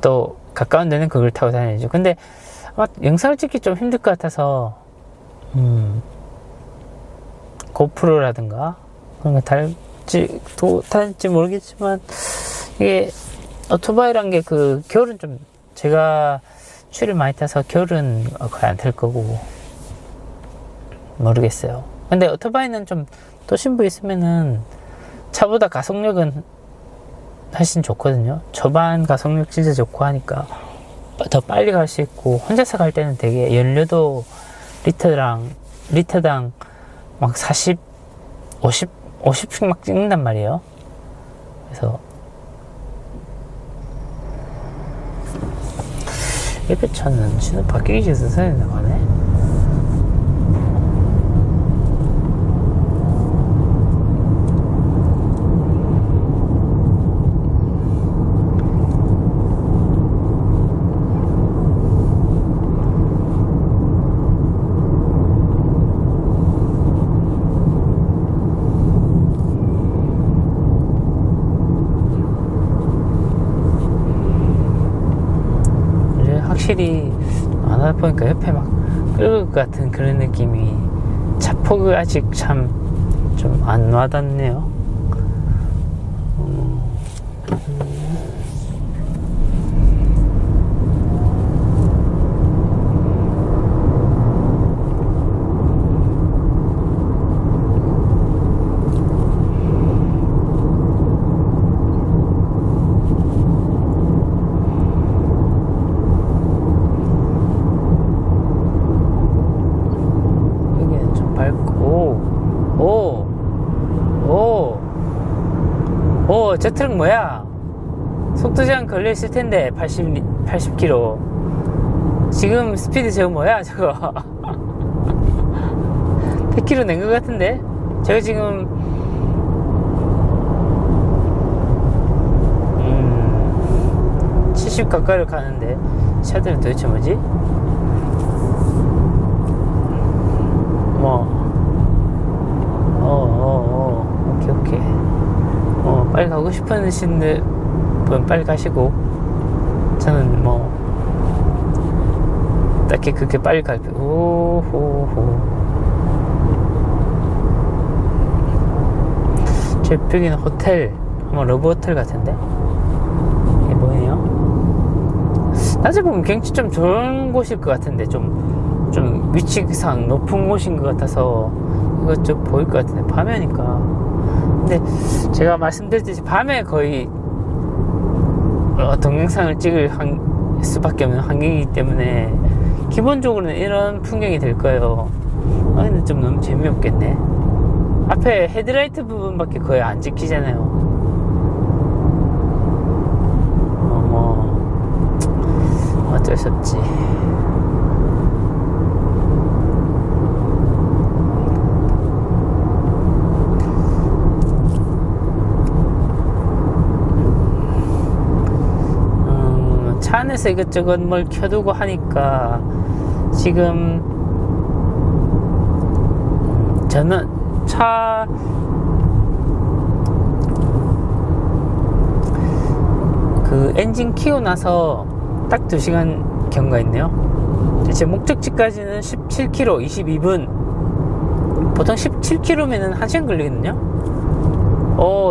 또 가까운 데는 그걸 타고 다녀야죠. 근데 아마 영상을 찍기 좀 힘들 것 같아서 고프로라든가 그런 거 달지 모르겠지만, 이게 오토바이란 게 그 겨울은 좀 제가 추위를 많이 타서 겨울은 거의 안 탈 거고 모르겠어요. 근데 오토바이는 좀 도심부에 있으면은 차보다 가속력은 훨씬 좋거든요. 초반 가속력 진짜 좋고 하니까 더 빨리 갈 수 있고, 혼자서 갈 때는 되게 연료도 리터당 막 40, 50씩 막 찍는단 말이에요. 그래서 옆에 차는 신호 바뀌기 전에 서야 나가네. 확실히 안 하다 보니까 옆에 막 끌을 것 같은 그런 느낌이, 차폭이 아직 참 좀 안 와닿네요. 저 트럭 뭐야? 속도 제한 걸려 있을 텐데 80km. 지금 스피드 저거 뭐야 저거? 100km 낸 것 같은데? 제가 지금 70 가까이를 가는데 차들은 도대체 뭐지? 오케이. 빨리 가고 싶으신 분 빨리 가시고, 저는 딱히 그렇게 빨리 갈 필요. 제 벽에는 호텔, 아마 러브 호텔 같은데? 이게 뭐예요? 낮에 보면 경치 좀 좋은 곳일 것 같은데 좀 위치상 높은 곳인 것 같아서 이거 좀 보일 것 같은데 밤에 하니까. 근데 제가 말씀드렸듯이 밤에 거의 동영상을 찍을 수밖에 없는 환경이기 때문에 기본적으로는 이런 풍경이 될 거예요. 근데 좀 너무 재미없겠네. 앞에 헤드라이트 부분밖에 거의 안 찍히잖아요. 뭐 어쩔 수 없지. 차 안에서 이것저것 뭘 켜두고 하니까 지금 저는 그 엔진 키고 나서 딱 2시간 경과했네요. 제 목적지까지는 17km 22분. 보통 17km면은 1시간 걸리거든요.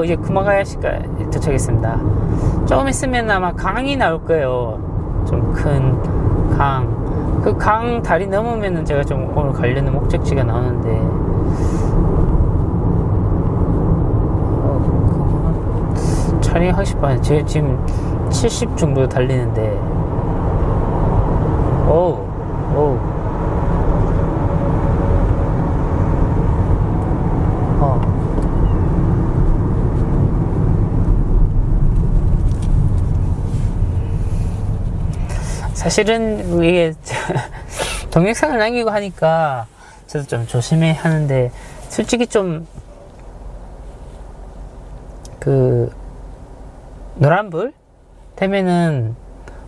이제 쿠마가야시가 도착했습니다. 조금 있으면 아마 강이 나올 거예요. 좀 큰 강. 그 강 다리 넘으면은 제가 좀 오늘 가려는 목적지가 나오는데, 촬영하고 싶어요. 제가 지금 70 정도 달리는데, 사실은 이게 동영상을 남기고 하니까 저도 좀 조심해 하는데, 솔직히 좀 그 노란불 되면은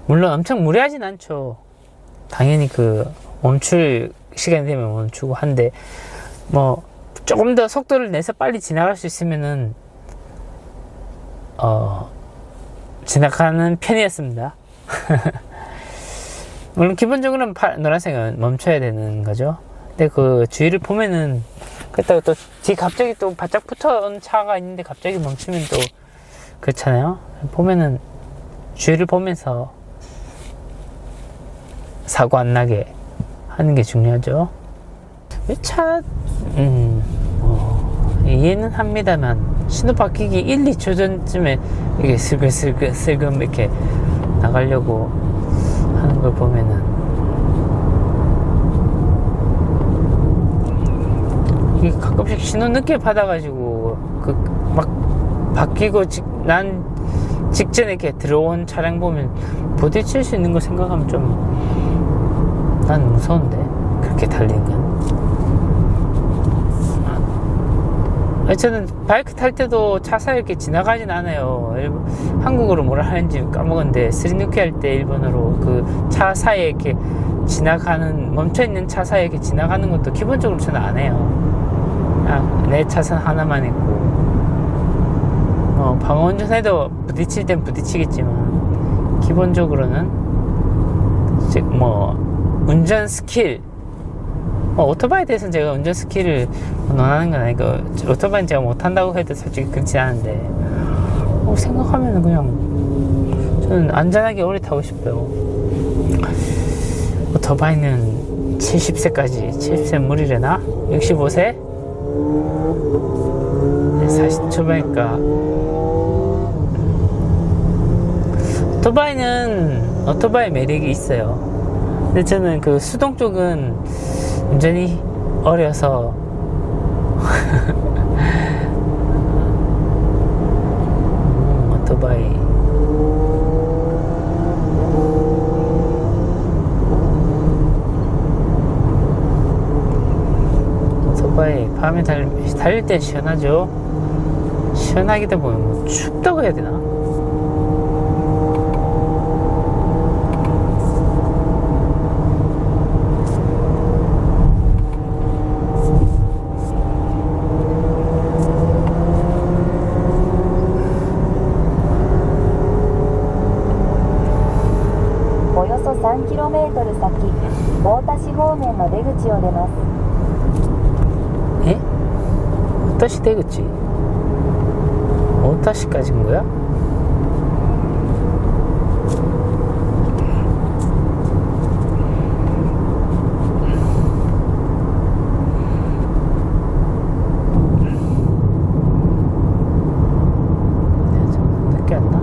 물론 엄청 무리하진 않죠. 당연히 그 멈출 시간이 되면 멈추고 한데, 뭐 조금 더 속도를 내서 빨리 지나갈 수 있으면은 지나가는 편이었습니다. 물론 기본적으로는 노란색은 멈춰야 되는 거죠. 근데 그 주위를 보면은, 그렇다고 또 뒤 갑자기 또 바짝 붙어온 차가 있는데 갑자기 멈추면 또 그렇잖아요. 보면은 주위를 보면서 사고 안 나게 하는 게 중요하죠. 이해는 합니다만, 신호 바뀌기 1, 2초 전쯤에 이게 슬금 이렇게 나가려고 하는 걸 보면은, 이게 가끔씩 신호 늦게 받아가지고 막 바뀌고 난 직전에 이렇게 들어온 차량 보면 부딪힐 수 있는 거 생각하면 좀 난 무서운데, 그렇게 달리는 건. 저는 바이크 탈 때도 차 사이 이렇게 지나가진 않아요. 한국어로 뭐라 하는지 까먹었는데, 스리누키 할 때 일본어로 그 차 사이에 이렇게 지나가는, 멈춰있는 차 사이에 이렇게 지나가는 것도 기본적으로 저는 안 해요. 그냥 내 차선 하나만 있고, 방어 운전해도 부딪힐 땐 부딪히겠지만, 기본적으로는 즉 운전 스킬, 오토바이에 대해서는 제가 운전 스킬을 논하는 건 아니고, 오토바이는 제가 못한다고 해도 솔직히 그렇지 않은데, 생각하면 그냥 저는 안전하게 오래 타고 싶어요. 오토바이는 70세 무리래나? 65세? 40초반이니까. 오토바이 매력이 있어요. 근데 저는 그 수동 쪽은 운전이 어려서 오토바이 밤에 달릴 땐 시원하죠. 시원하기도 보면 뭐 춥다고 해야 되나?3km 先、大田市方面の出口を出ます。大田市出口？大田市까지인 거야? 밖에 안 나?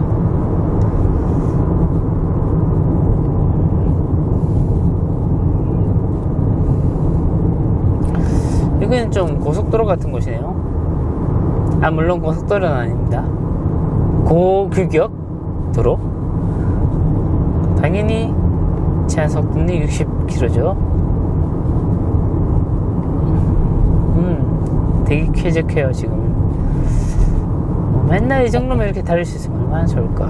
여기는 좀 고속도로 같은 곳이네요. 아, 물론 고속도로는 아닙니다. 고규격 도로. 당연히 제한속도는 60km죠. 되게 쾌적해요 지금. 맨날 이 정도면 이렇게 달릴 수 있으면 얼마나 좋을까.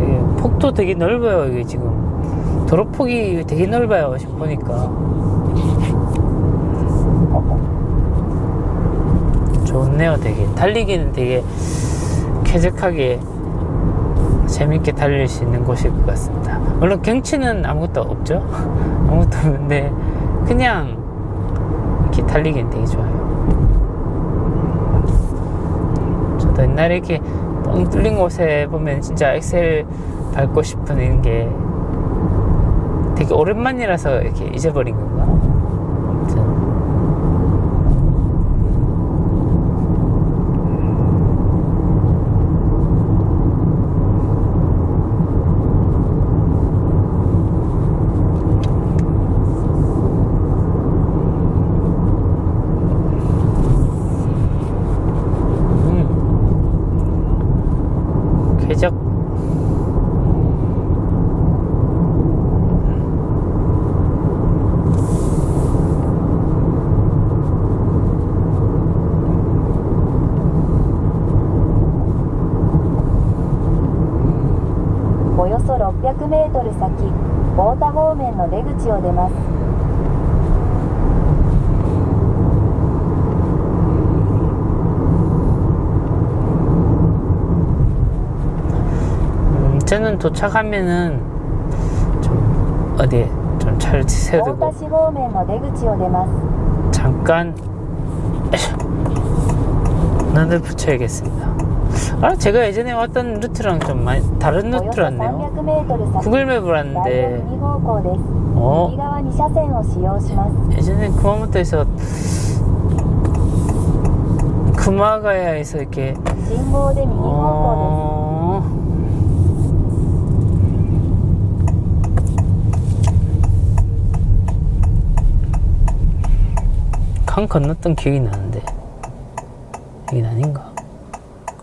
이게 폭도 되게 넓어요. 이게 지금 도로폭이 되게 넓어요 지금 보니까. 좋네요. 되게 달리기는 되게 쾌적하게 재밌게 달릴 수 있는 곳일 것 같습니다. 물론 경치는 아무것도 없죠. 아무것도 없는데 그냥 이렇게 달리기는 되게 좋아요. 저도 옛날에 이렇게 뻥 뚫린 곳에 보면 진짜 엑셀 밟고 싶은 이런 게 되게 오랜만이라서 이렇게 잊어버린 건가? 아무튼 쾌적.およそ600メートル先、太田方面の出口を出ます。 저는 도착하면은 좀 어디에 좀 차를 太 세워두고 田市方面の出口を出ます。 잠깐 눈을 붙여야겠습니다. 아, 제가 예전에 왔던 루트랑 좀 많이 다른 およ 루트 そ 왔네요. 300メートル先、 구글맵을 ライオン 왔는데 右方向です。 어 右側に車線を使用します。 예전에 구마모토에서 구마가야에서 이렇게 信号で右方向です。 강 건넜던 기억이 나는데 이게 아닌가?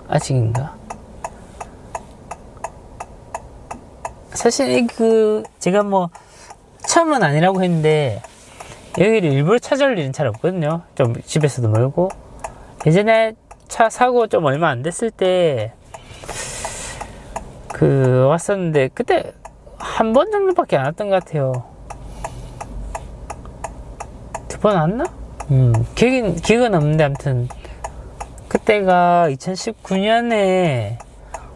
아직인가? 사실 제가 뭐 처음은 아니라고 했는데 여기를 일부러 찾아올 일은 잘 없거든요. 좀 집에서도 멀고. 예전에 차 사고 좀 얼마 안 됐을 때 왔었는데 그때 한 번 정도밖에 안 왔던 것 같아요. 2번 왔나? 기억은 없는데 아무튼 그때가 2019년에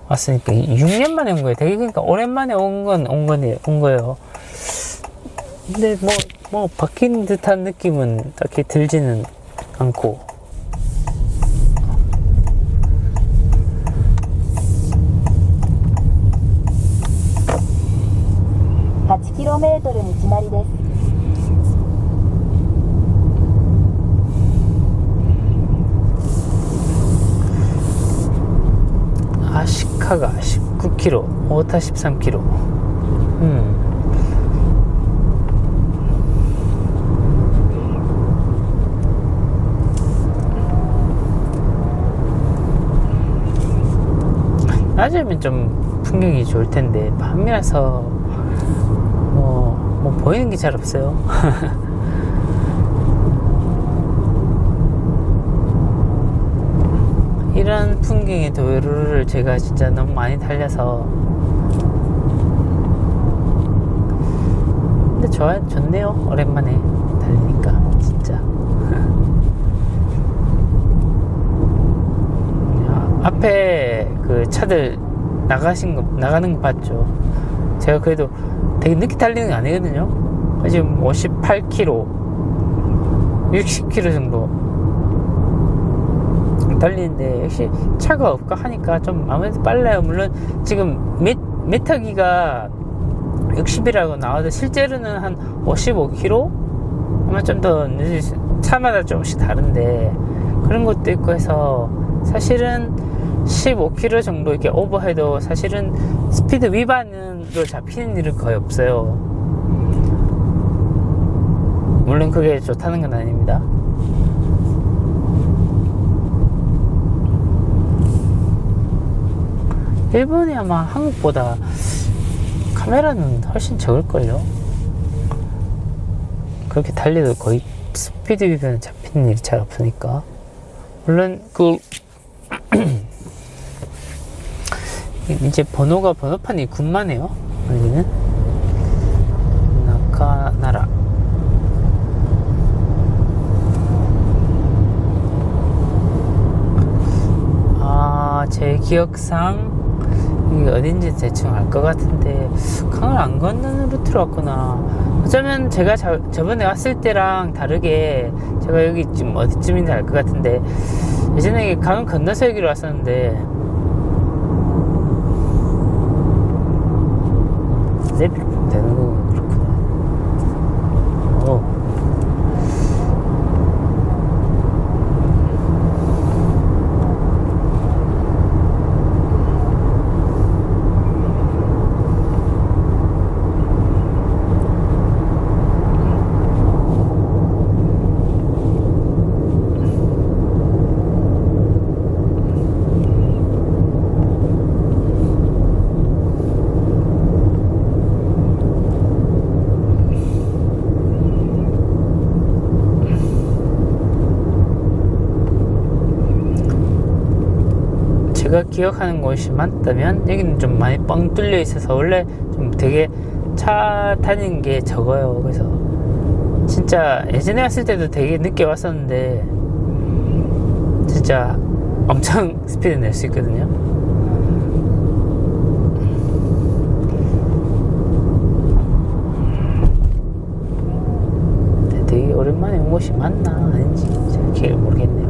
왔으니까 6년 만에 온 거예요. 되게 그러니까 오랜만에 온 거예요. 근데 뭐 바뀐 듯한 느낌은 딱히 들지는 않고. 8km 道なりです。 아시카가 19km, 오타 13km. 낮이면 좀 풍경이 좋을 텐데 밤이라서 뭐 보이는 게 잘 없어요. 이런 풍경의 도로를 제가 진짜 너무 많이 달려서 근데 좋네요. 오랜만에 달리니까 진짜. 앞에 그 차들 나가는 거 봤죠. 제가 그래도 되게 늦게 달리는 게 아니거든요. 지금 58km 60km 정도 달리는데 역시 차가 없고 하니까 좀 아무래도 빨라요. 물론 지금 미터기가 60이라고 나와도 실제로는 한 55km? 아마 좀 더 늦을 차마다 조금씩 다른데 그런 것도 있고 해서 사실은 15km 정도 이렇게 오버해도 사실은 스피드 위반으로 잡히는 일은 거의 없어요. 물론 그게 좋다는 건 아닙니다. 일본이 아마 한국보다 카메라는 훨씬 적을걸요. 그렇게 달려도 거의 스피드 위반은 잡히는 일이 잘 없으니까. 물론 이제 번호판이 군마네요. 여기는 나카나라. 제 기억상 이게 어딘지 대충 알 것 같은데 강을 안 건너는 루트로 왔구나. 어쩌면 제가 저번에 왔을 때랑 다르게 제가 여기 지금 어디쯤인지 알 것 같은데, 예전에 강을 건너서 여기로 왔었는데 내비로 보면 되는 거구나. 그렇구나. 제가 기억하는 곳이 맞다면 여기는 좀 많이 뻥 뚫려 있어서 원래 좀 되게 차 다니는 게 적어요. 그래서 진짜 예전에 왔을 때도 되게 늦게 왔었는데 진짜 엄청 스피드 낼 수 있거든요. 되게 오랜만에 온 곳이 맞나 아닌지 잘 모르겠네요.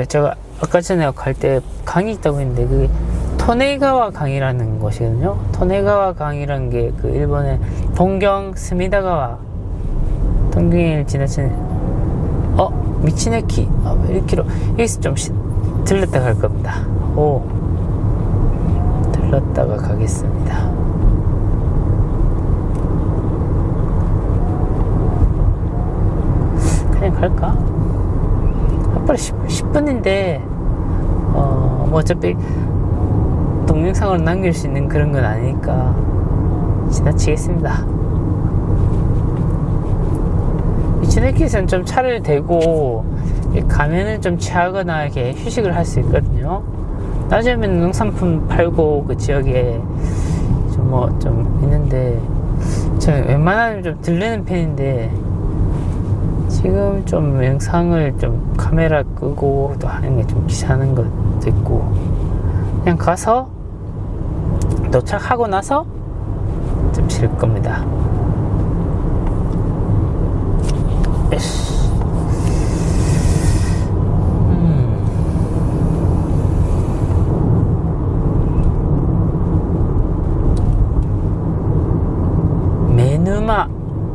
제가 아까 전에 갈 때 강이 있다고 했는데 그게 토네가와 강이라는 곳이거든요. 토네가와 강이라는 게 그 일본의 동경 스미다가와 동경을 지나치는 미치네키 왜 1km 여기서 좀 들렀다 갈 겁니다. 들렀다가 가겠습니다. 그냥 갈까? 앞으로 10분인데 뭐 어차피 동영상으로 남길 수 있는 그런 건 아니니까 지나치겠습니다. 미치네키에서는 좀 차를 대고 가면을 좀 취하거나 이렇게 휴식을 할 수 있거든요. 낮에는 농산품 팔고 그 지역에 좀 있는데 저는 웬만하면 좀 들르는 편인데 지금 좀 영상을 좀 카메라 끄고 또 하는 게 좀 귀찮은 것도 있고 그냥 가서 도착하고 나서 좀 쉴 겁니다.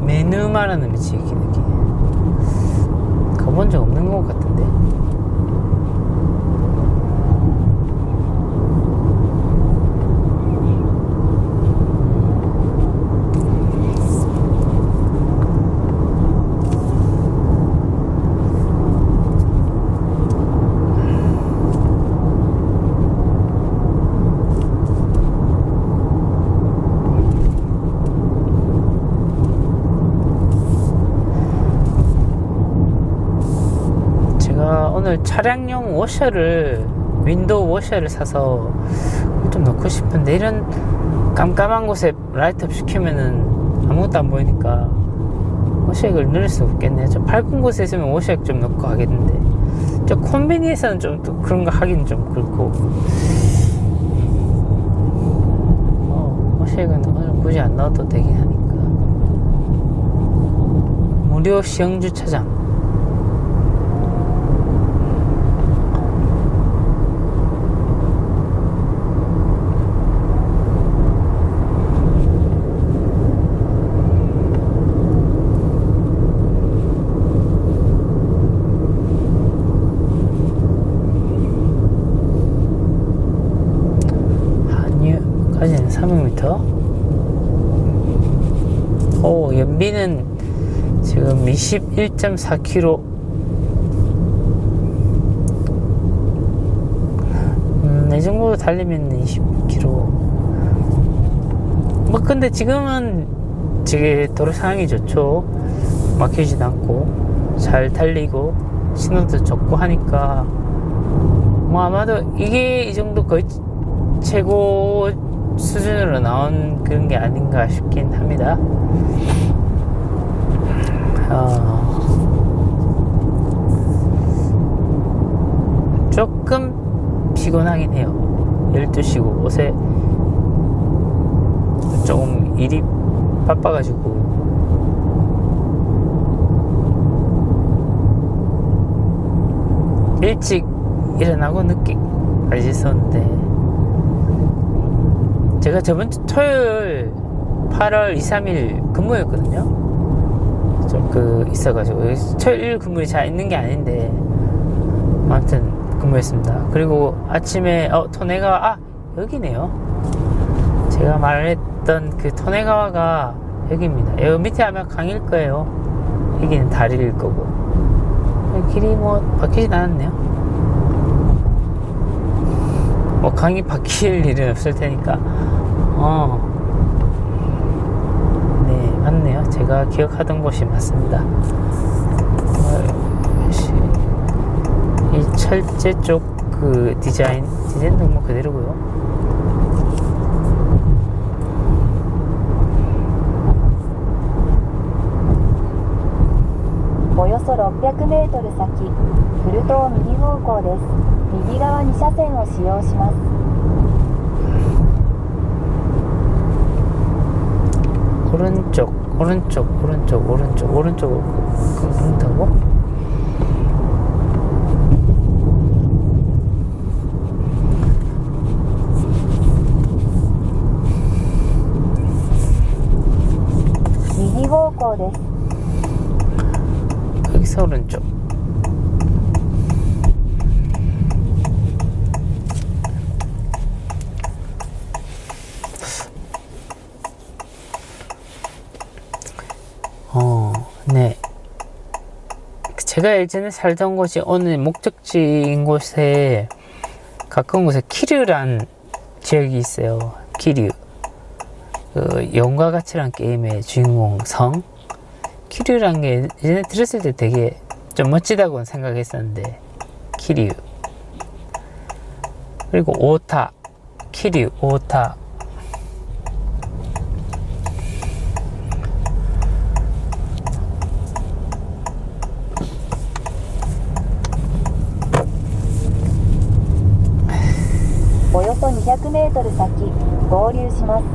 메누마라는 밑이 있긴 해. 가본 적 없는 것 같은데. 오늘 차량용 윈도우 워셔를 사서 좀 넣고 싶은데 이런 깜깜한 곳에 라이트업 시키면은 아무것도 안 보이니까 워셔액을 넣을 수 없겠네요. 좀 밝은 곳에 있으면 워셔액 좀 넣고 하겠는데 저 콤비니에서는 좀 또 그런 거 하긴 좀 그렇고 굳이 안 넣어도 되긴 하니까. 무료 시형 주차장. 한유까지는 300m. 오, 연비는 지금 21.4km. 이 정도 달리면 20km. 뭐 근데 지금은 되게 도로 상황이 좋죠. 막히지도 않고 잘 달리고 신호도 적고 하니까 뭐 아마도 이게 이 정도 거의 최고 수준으로 나온 그런 게 아닌가 싶긴 합니다. 조금 피곤하긴 해요. 12시고 옷에 조금 일이 바빠가지고 일찍 일어나고 늦게까지 있었는데, 제가 저번 주 토요일 8월 2, 3일 근무였거든요. 좀 있어가지고 토요일 근무에 잘 있는 게 아닌데 아무튼 근무했습니다. 그리고 아침에 토네가와 여기네요. 제가 말했던 그 토네가와가 여기입니다. 여기 밑에 아마 강일 거예요. 여기는 다리일 거고. 길이 뭐 바뀌진 않았네요. 뭐 강이 바뀔 일은 없을 테니까. 네, 맞네요. 제가 기억하던 곳이 맞습니다. 이 철제 쪽 디자인도 뭐 그대로고요.およそ 600m 先、フルト右方向です。右側に車線を使用します。 오른쪽으로 그런다고?右方向です。 여기서 오른쪽. 네. 제가 예전에 살던 곳이 어느 목적지인 곳에 가까운 곳에 키류란 지역이 있어요. 키류. 영과 같이란 게임의 주인공 성. 키류란 게 예전에 들었을 때 되게 좀 멋지다고 생각했었는데, 키류. 그리고 오타. 키류, 오타.およそ 200m 先、合流します。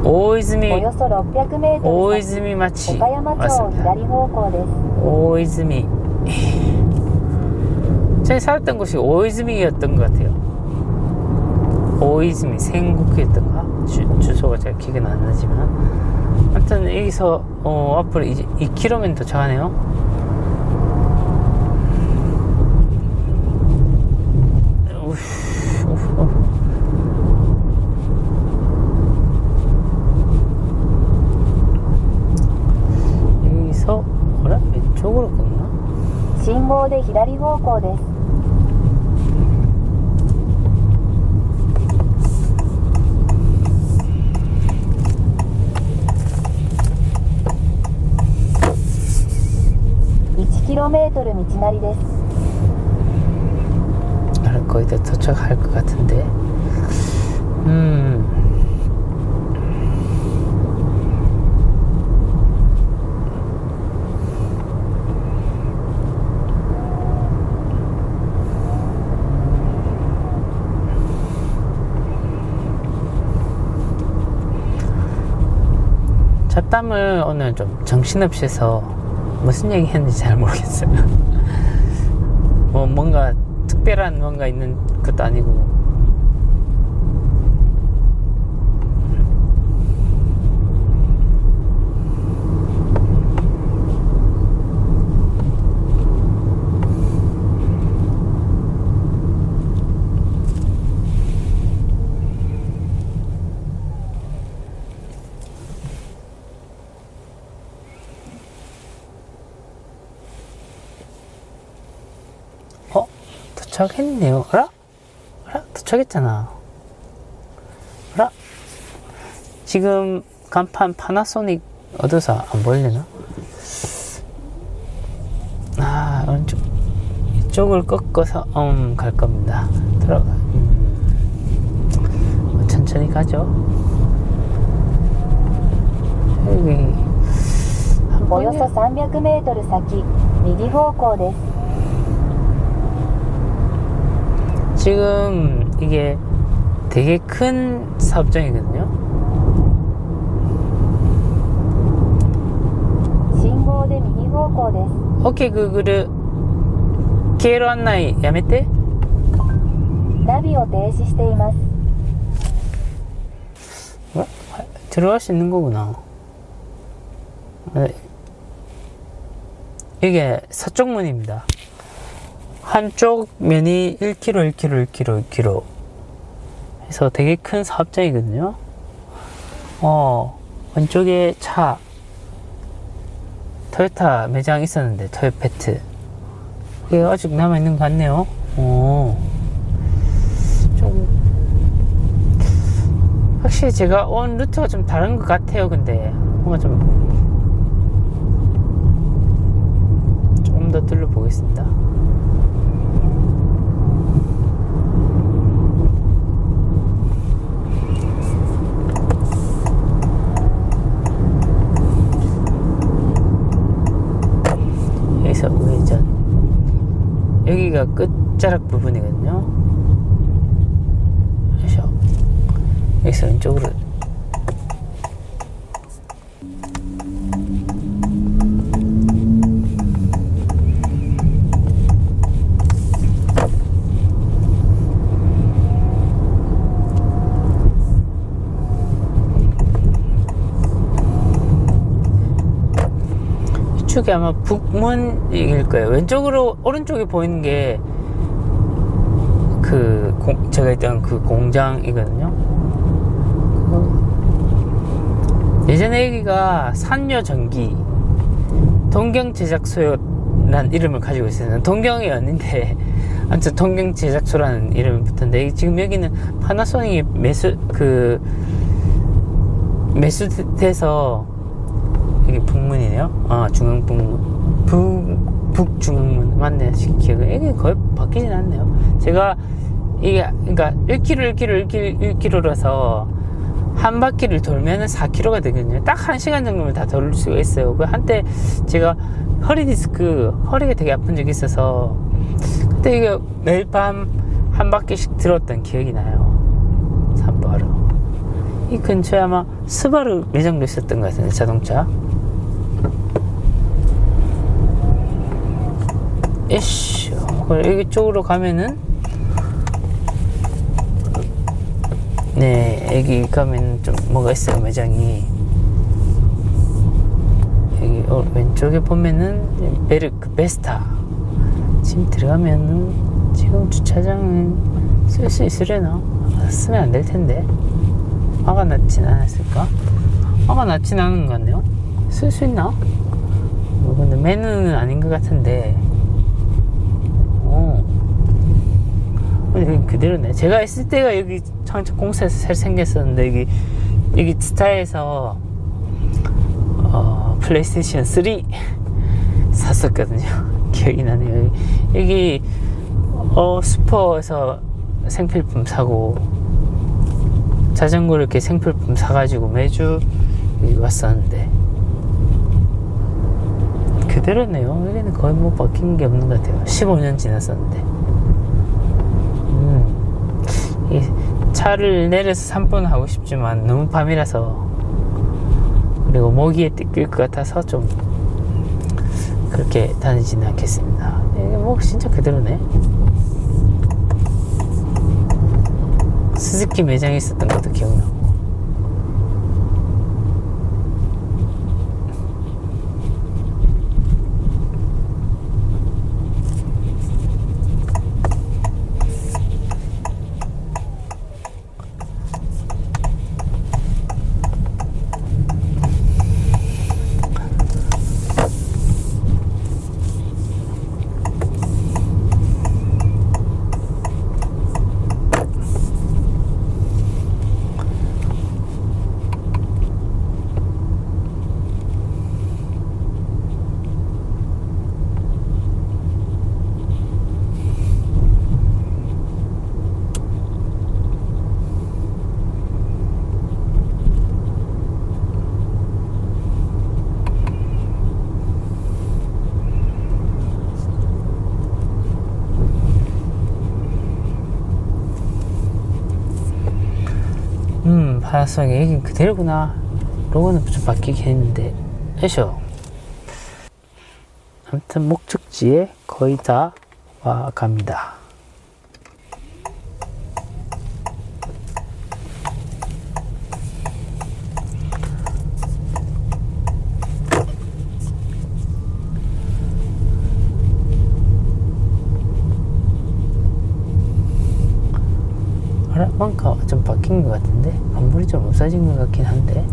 大泉、およそ 600m 大先、泉町岡山町左方向です。 大泉. 제가 살았던 곳이 오이즈미였던 것 같아요. 오이즈미 생국이었던가? 주소가 제가 기억은 안 나지만, 아무튼 여기서 앞으로 이제 2km면 도착하네요. 여기서 왼쪽으로 걷나? 信号で左方向です。 1km 道なりです。 거의 다 도착할 것 같은데. 잡담을 오늘 좀 정신없이 해서 무슨 얘기 했는지 잘 모르겠어요. 뭐 뭔가 특별한 뭔가 있는 것도 아니고. 도착했네요. 알아? 도착했잖아. 알아? 지금 간판 파나소닉 어디서 안 보이려나? 오른쪽 이쪽을 꺾어서 갈 겁니다. 들어가. 천천히 가죠. 여기 およそ300メートル先、右方向です。 지금 이게 되게 큰 사업장이거든요. 信号で右方向です。 오케이, 그거를経路案内やめて。ナビを停止しています。 들어갈 수 있는 거구나. 이게 서쪽 문입니다. 한쪽 면이 1km 해서 되게 큰 사업장이거든요. 왼쪽에 차 토요타 매장 있었는데 토요페트 그게 아직 남아있는 것 같네요. 좀 확실히 제가 온 루트가 좀 다른 것 같아요. 근데 뭔가 조금 더 둘러보겠습니다. 여기서 우회전. 여기가 끝자락 부분이거든요. 여기서 왼쪽으로 이쪽이 아마 북문일 거예요. 왼쪽으로 오른쪽에 보이는 게 제가 있던 그 공장이거든요. 예전에 여기가 산여전기 동경제작소라는 이름을 가지고 있어요. 동경이 아닌데 아무튼 동경제작소라는 이름이 붙었는데 지금 여기는 파나소닉이 매수돼서 여기 북문이네요. 중앙 북문 북중문 맞네요. 기억은 이게 거의 바뀌진 않네요. 제가 이게 그러니까 1km라서 한 바퀴를 돌면은 4km가 되거든요. 딱 1시간 정도면 다 돌 수가 있어요. 한때 제가 허리가 되게 아픈 적이 있어서 그때 이게 매일 밤 한 바퀴씩 들었던 기억이 나요. 산바로. 이 근처에 아마 스바루 매장도 있었던 것 같은데, 자동차. 이씨, 여기 쪽으로 가면은 네, 여기 가면 좀 뭐가 있어요, 매장이. 여기 왼쪽에 보면은 베스타. 지금 들어가면은 지금 주차장은 쓸 수 있으려나? 쓰면 안 될 텐데. 화가 났진 않았을까? 화가 났진 않은 것 같네요. 쓸 수 있나? 근데 매너는 아닌 것 같은데. 여기 그대로네. 제가 있을 때가 여기 창작 공사에서 새로 생겼었는데 여기 스타에서 플레이스테이션 3 샀었거든요. 기억이 나네요. 여기 슈퍼에서 생필품 사고 자전거를 이렇게 생필품 사가지고 매주 여기 왔었는데 그대로네요. 여기는 거의 뭐 바뀐 게 없는 것 같아요. 15년 지났었는데. 이 차를 내려서 산보는 하고 싶지만 너무 밤이라서 그리고 모기에 뜯길 것 같아서 좀 그렇게 다니지는 않겠습니다. 이게 뭐 진짜 그대로네. 스즈키 매장에 있었던 것도 기억나고. 파나소닉 여긴 그대로구나. 로고는 좀 바뀌긴 했는데. 에쇼. 아무튼 목적지에 거의 다 와 갑니다. 뭔가 좀 바뀐 것 같은데? 건물이 좀 없어진 것 같긴 한데.